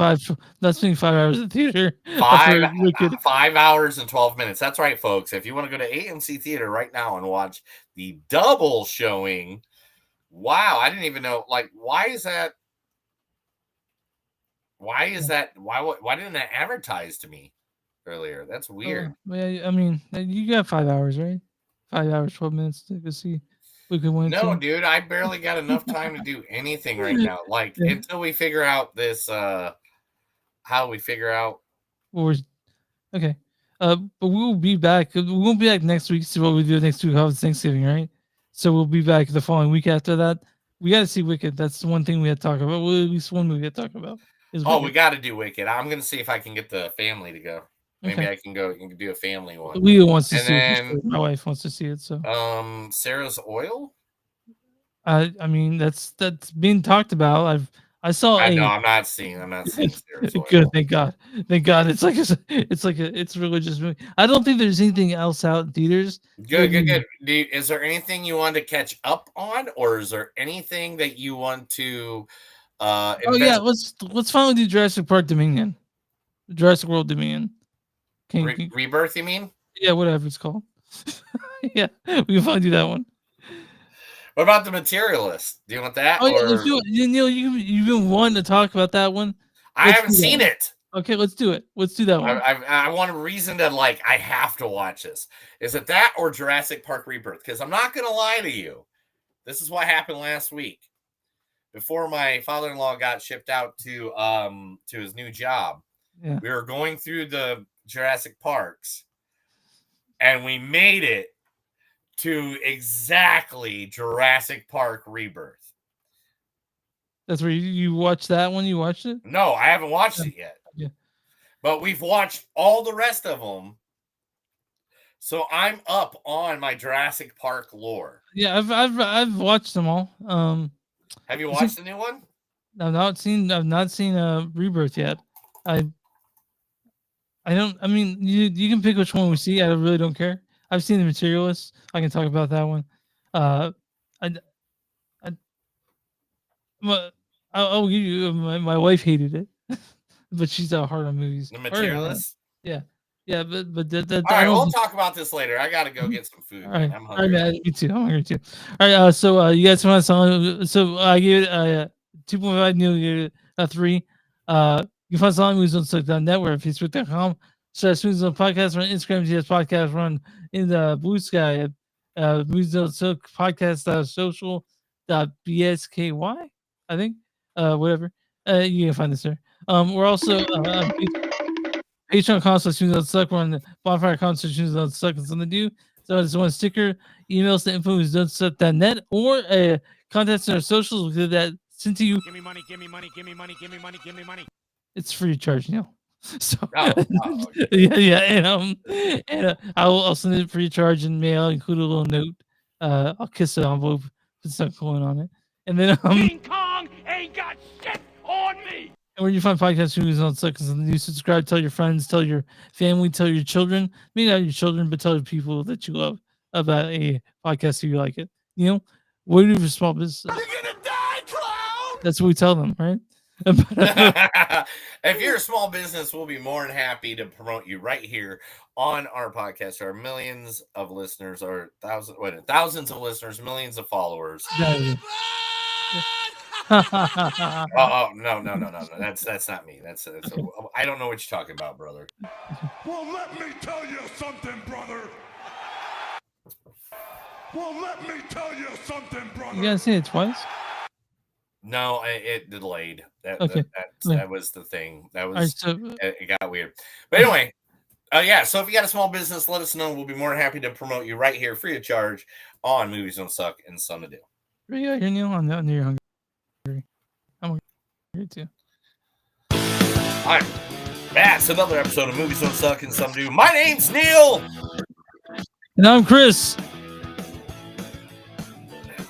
A: hours at the theater.
B: 5 hours and 12 minutes. That's right, folks. If you want to go to AMC Theater right now and watch the double showing, wow! I didn't even know. Like, why is that? Why didn't that advertise to me earlier? That's weird.
A: Yeah, I mean, you got 5 hours, right? 5 hours, 12 minutes to go see.
B: No, dude, I barely got enough time to do anything right now. Like until we figure out this, how we figure out.
A: Okay, but we'll be back. We won't be back next week. So what we do next week is Thanksgiving, right? So we'll be back the following week after that. We got to see Wicked. That's the one thing we had to talk about. Well, at least one movie to talk about.
B: We got to do Wicked. I'm gonna see if I can get the family to go. Maybe I can go and do a family one.
A: Leo wants to see it. My wife wants to see it. So
B: Sarah's Oil.
A: I mean that's being talked about. I saw.
B: I'm not seeing Sarah's Oil.
A: Good, thank God. It's a religious movie. I don't think there's anything else out in theaters.
B: Good. Is there anything you want to catch up on, or is there anything that you want to?
A: Let's finally do Jurassic Park Dominion, Jurassic World Dominion.
B: Rebirth, you mean?
A: Yeah, whatever it's called. Yeah, we can finally do that one.
B: What about The Materialist? Do you want that?
A: Oh, yeah, Neil, you've been wanting to talk about that one.
B: I haven't seen it.
A: Okay, let's do it. Let's do that one.
B: I want a reason to I have to watch this. Is it that or Jurassic Park Rebirth? Because I'm not going to lie to you. This is what happened last week. Before my father-in-law got shipped out to his new job,
A: yeah.
B: We were going through the Jurassic Parks, and we made it to exactly Jurassic Park Rebirth.
A: That's where you watched that one. You watched it?
B: No, I haven't watched it yet.
A: Yeah.
B: But we've watched all the rest of them. So I'm up on my Jurassic Park lore.
A: Yeah, I've watched them all.
B: Have you watched the new one?
A: I've not seen Rebirth yet. I don't. I mean, you can pick which one we see. I really don't care. I've seen The Materialist. I can talk about that one. I'll give you. My wife hated it, but she's hard on movies.
B: The Materialist.
A: Yeah, but
B: All right, we'll talk about this later. I gotta go get some food.
A: All right,
B: I'm hungry.
A: man, me too. I'm hungry too. All right, so you guys want a song? So I gave it 2.5. Neil gave it a 3. You can find song movies.net, where Facebook.com. So Movies on Podcast, run Instagram, GS Podcast, run in the Blue Sky at Movies.silk Podcast social.bsky, I think. Whatever. You can find this there. We're also Patreon.com/Movies.suck. We're on the Bonfire.com/Movies.suck and something to do. So I just want a sticker, emails to info.movies.suck.net, or a contest in our socials. We'll get that sent to you.
R: Give me money, give me money, give me money, give me money, give me money.
A: It's free of charge, Neil. So
B: okay.
A: yeah, and I'll send it free of charge in mail, include a little note. I'll kiss the envelope, put some coin on it, and then
R: King Kong ain't got shit on me.
A: and where you find podcast movies on seconds, and you subscribe, tell your friends, tell your family, tell your children, maybe not your children, but tell the people that you love about a podcast if you like it. You know, what do you do for small business? You're gonna die, clown. That's what we tell them, right?
B: If you're a small business, we'll be more than happy to promote you right here on our podcast. There are millions of listeners, or thousands of listeners, millions of followers.
A: Yeah.
B: Oh no! That's not me. That's I don't know what you're talking about, brother.
I: Well, let me tell you something, brother.
A: You gotta say it twice.
B: No, it delayed. That was the thing. That was
A: Right, so,
B: it got weird. But anyway, yeah. So if you got a small business, let us know. We'll be more than happy to promote you right here, free of charge, on Movies Don't Suck and Some to Do.
A: Yeah, you're Neil. I know you're hungry. I'm hungry too.
B: All right, that's another episode of Movies Don't Suck and Some Do. My name's Neil,
A: and I'm Chris.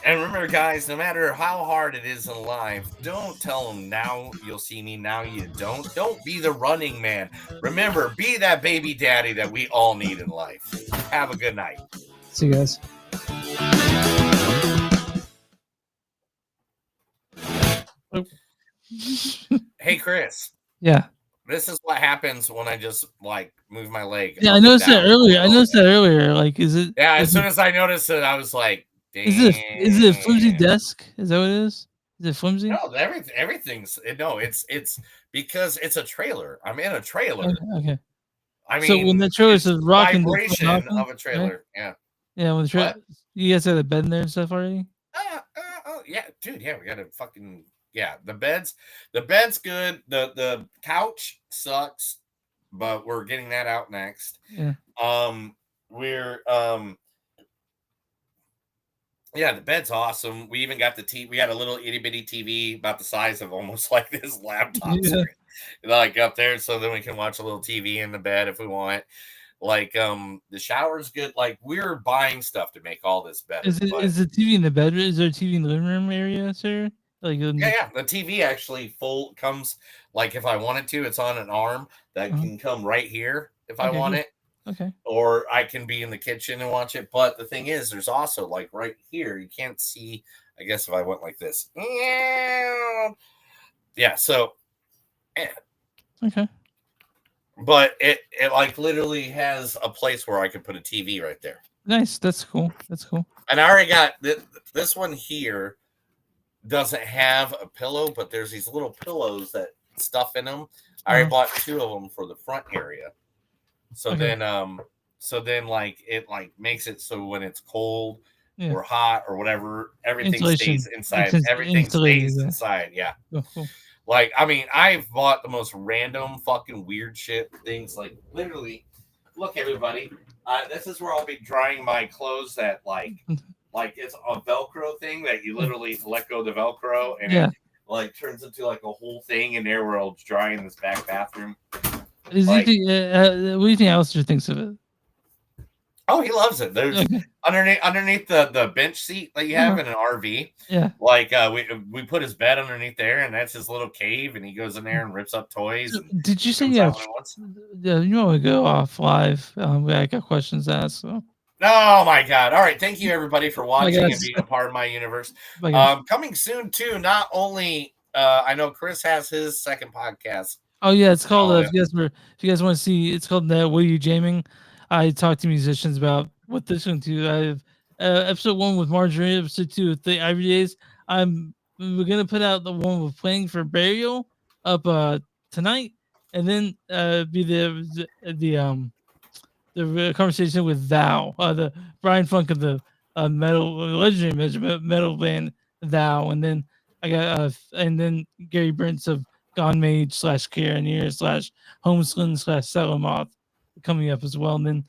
B: And remember, guys, no matter how hard it is in life, don't tell them now you'll see me, now you don't. Don't be the running man. Remember, be that baby daddy that we all need in life. Have a good night.
A: See you guys.
B: Hey, Chris.
A: Yeah.
B: This is what happens when I just move my leg.
A: Yeah, I noticed that earlier. Like, is it?
B: Yeah, as soon as I noticed it, I was like, damn.
A: Is it a flimsy desk? Is that what it is? Is it flimsy?
B: No, everything's it's because it's a trailer. I'm in a trailer.
A: Okay.
B: I mean,
A: so when the trailer is rocking,
B: vibration of a trailer, right?
A: Yeah. When the trailer, you guys have the bed in there and stuff already.
B: Yeah, dude. Yeah, we got a fucking The bed's good. The couch sucks, but we're getting that out next.
A: Yeah.
B: Yeah, the bed's awesome. We even got the TV. We got a little itty bitty TV about the size of almost like this laptop screen, like up there, so then we can watch a little TV in the bed if we want. Like the shower's good. Like we're buying stuff to make all this better.
A: Is the TV in the bedroom? Is there a TV in the living room area, sir? Like
B: yeah. The TV actually comes like if I wanted to, it's on an arm that can come right here if I want it.
A: Okay.
B: Or I can be in the kitchen and watch it. But the thing is, there's also like right here, you can't see. I guess if I went like this, yeah. So, yeah.
A: Okay.
B: But it like literally has a place where I could put a TV right there.
A: Nice. That's cool.
B: And I already got this one here. Doesn't have a pillow, but there's these little pillows that stuff in them. I already bought 2 of them for the front area. So then like it like makes it so when it's cold or hot or whatever, everything stays inside. Everything stays inside. Yeah.
A: Oh, cool.
B: Like, I mean, I've bought the most random fucking weird shit things. Like literally, look everybody, this is where I'll be drying my clothes that like it's a Velcro thing that you literally let go of the Velcro and it like turns into like a whole thing in there where it'll dry in this back bathroom.
A: What do you think Alistair thinks of it?
B: Oh, he loves it. There's underneath the bench seat that you have in an RV.
A: Yeah.
B: Like we put his bed underneath there, and that's his little cave, and he goes in there and rips up toys. And
A: Did you say
B: comes
A: you
B: out
A: have?
B: when he wants.
A: Yeah, you want to go off live? I got questions to ask. So.
B: Oh my God! All right, thank you everybody for watching and
A: guys.
B: being a part of my universe.
A: Bye, guys.
B: Coming soon too. Not only I know Chris has his second podcast.
A: Oh yeah, it's called.
B: Oh,
A: If you guys want to see, it's called "What Are You Jamming?" I talk to musicians about what this one to. I have episode 1 with Marjorie, episode 2 with the Ivory Days. We're gonna put out the one with Playing for Burial up tonight, and then be the conversation with Thou, the Brian Funk of the legendary metal band Thou, and then I got and then Gary Brents of Gone Mage / Karaneer / Homeschooling / Salamoth coming up as well. And then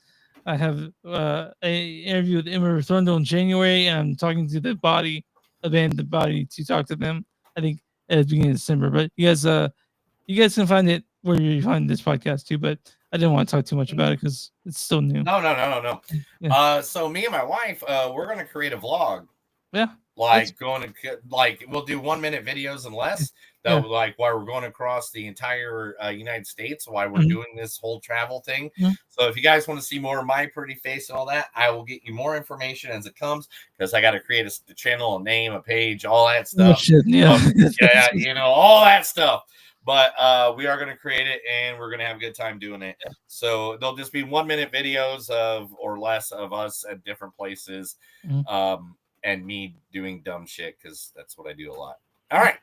A: I have a interview with Emma Thorndale in January, and I'm talking to the band The Body to talk to them. I think at the beginning of December. But you guys can find it where you find this podcast too. But I didn't want to talk too much about it because it's still new.
B: No.
A: Yeah.
B: So me and my wife, we're gonna create a vlog.
A: Yeah.
B: Like we'll do 1 minute videos and less. That like while we're going across the entire United States while we're doing this whole travel thing. So if you guys want to see more of my pretty face and all that, I will get you more information as it comes because I got to create a channel, a name, a page, all that stuff.
A: Shit, yeah.
B: Yeah, all that stuff. But we are going to create it and we're going to have a good time doing it. So there'll just be 1 minute videos of or less of us at different places. And me doing dumb shit because that's what I do a lot. All right.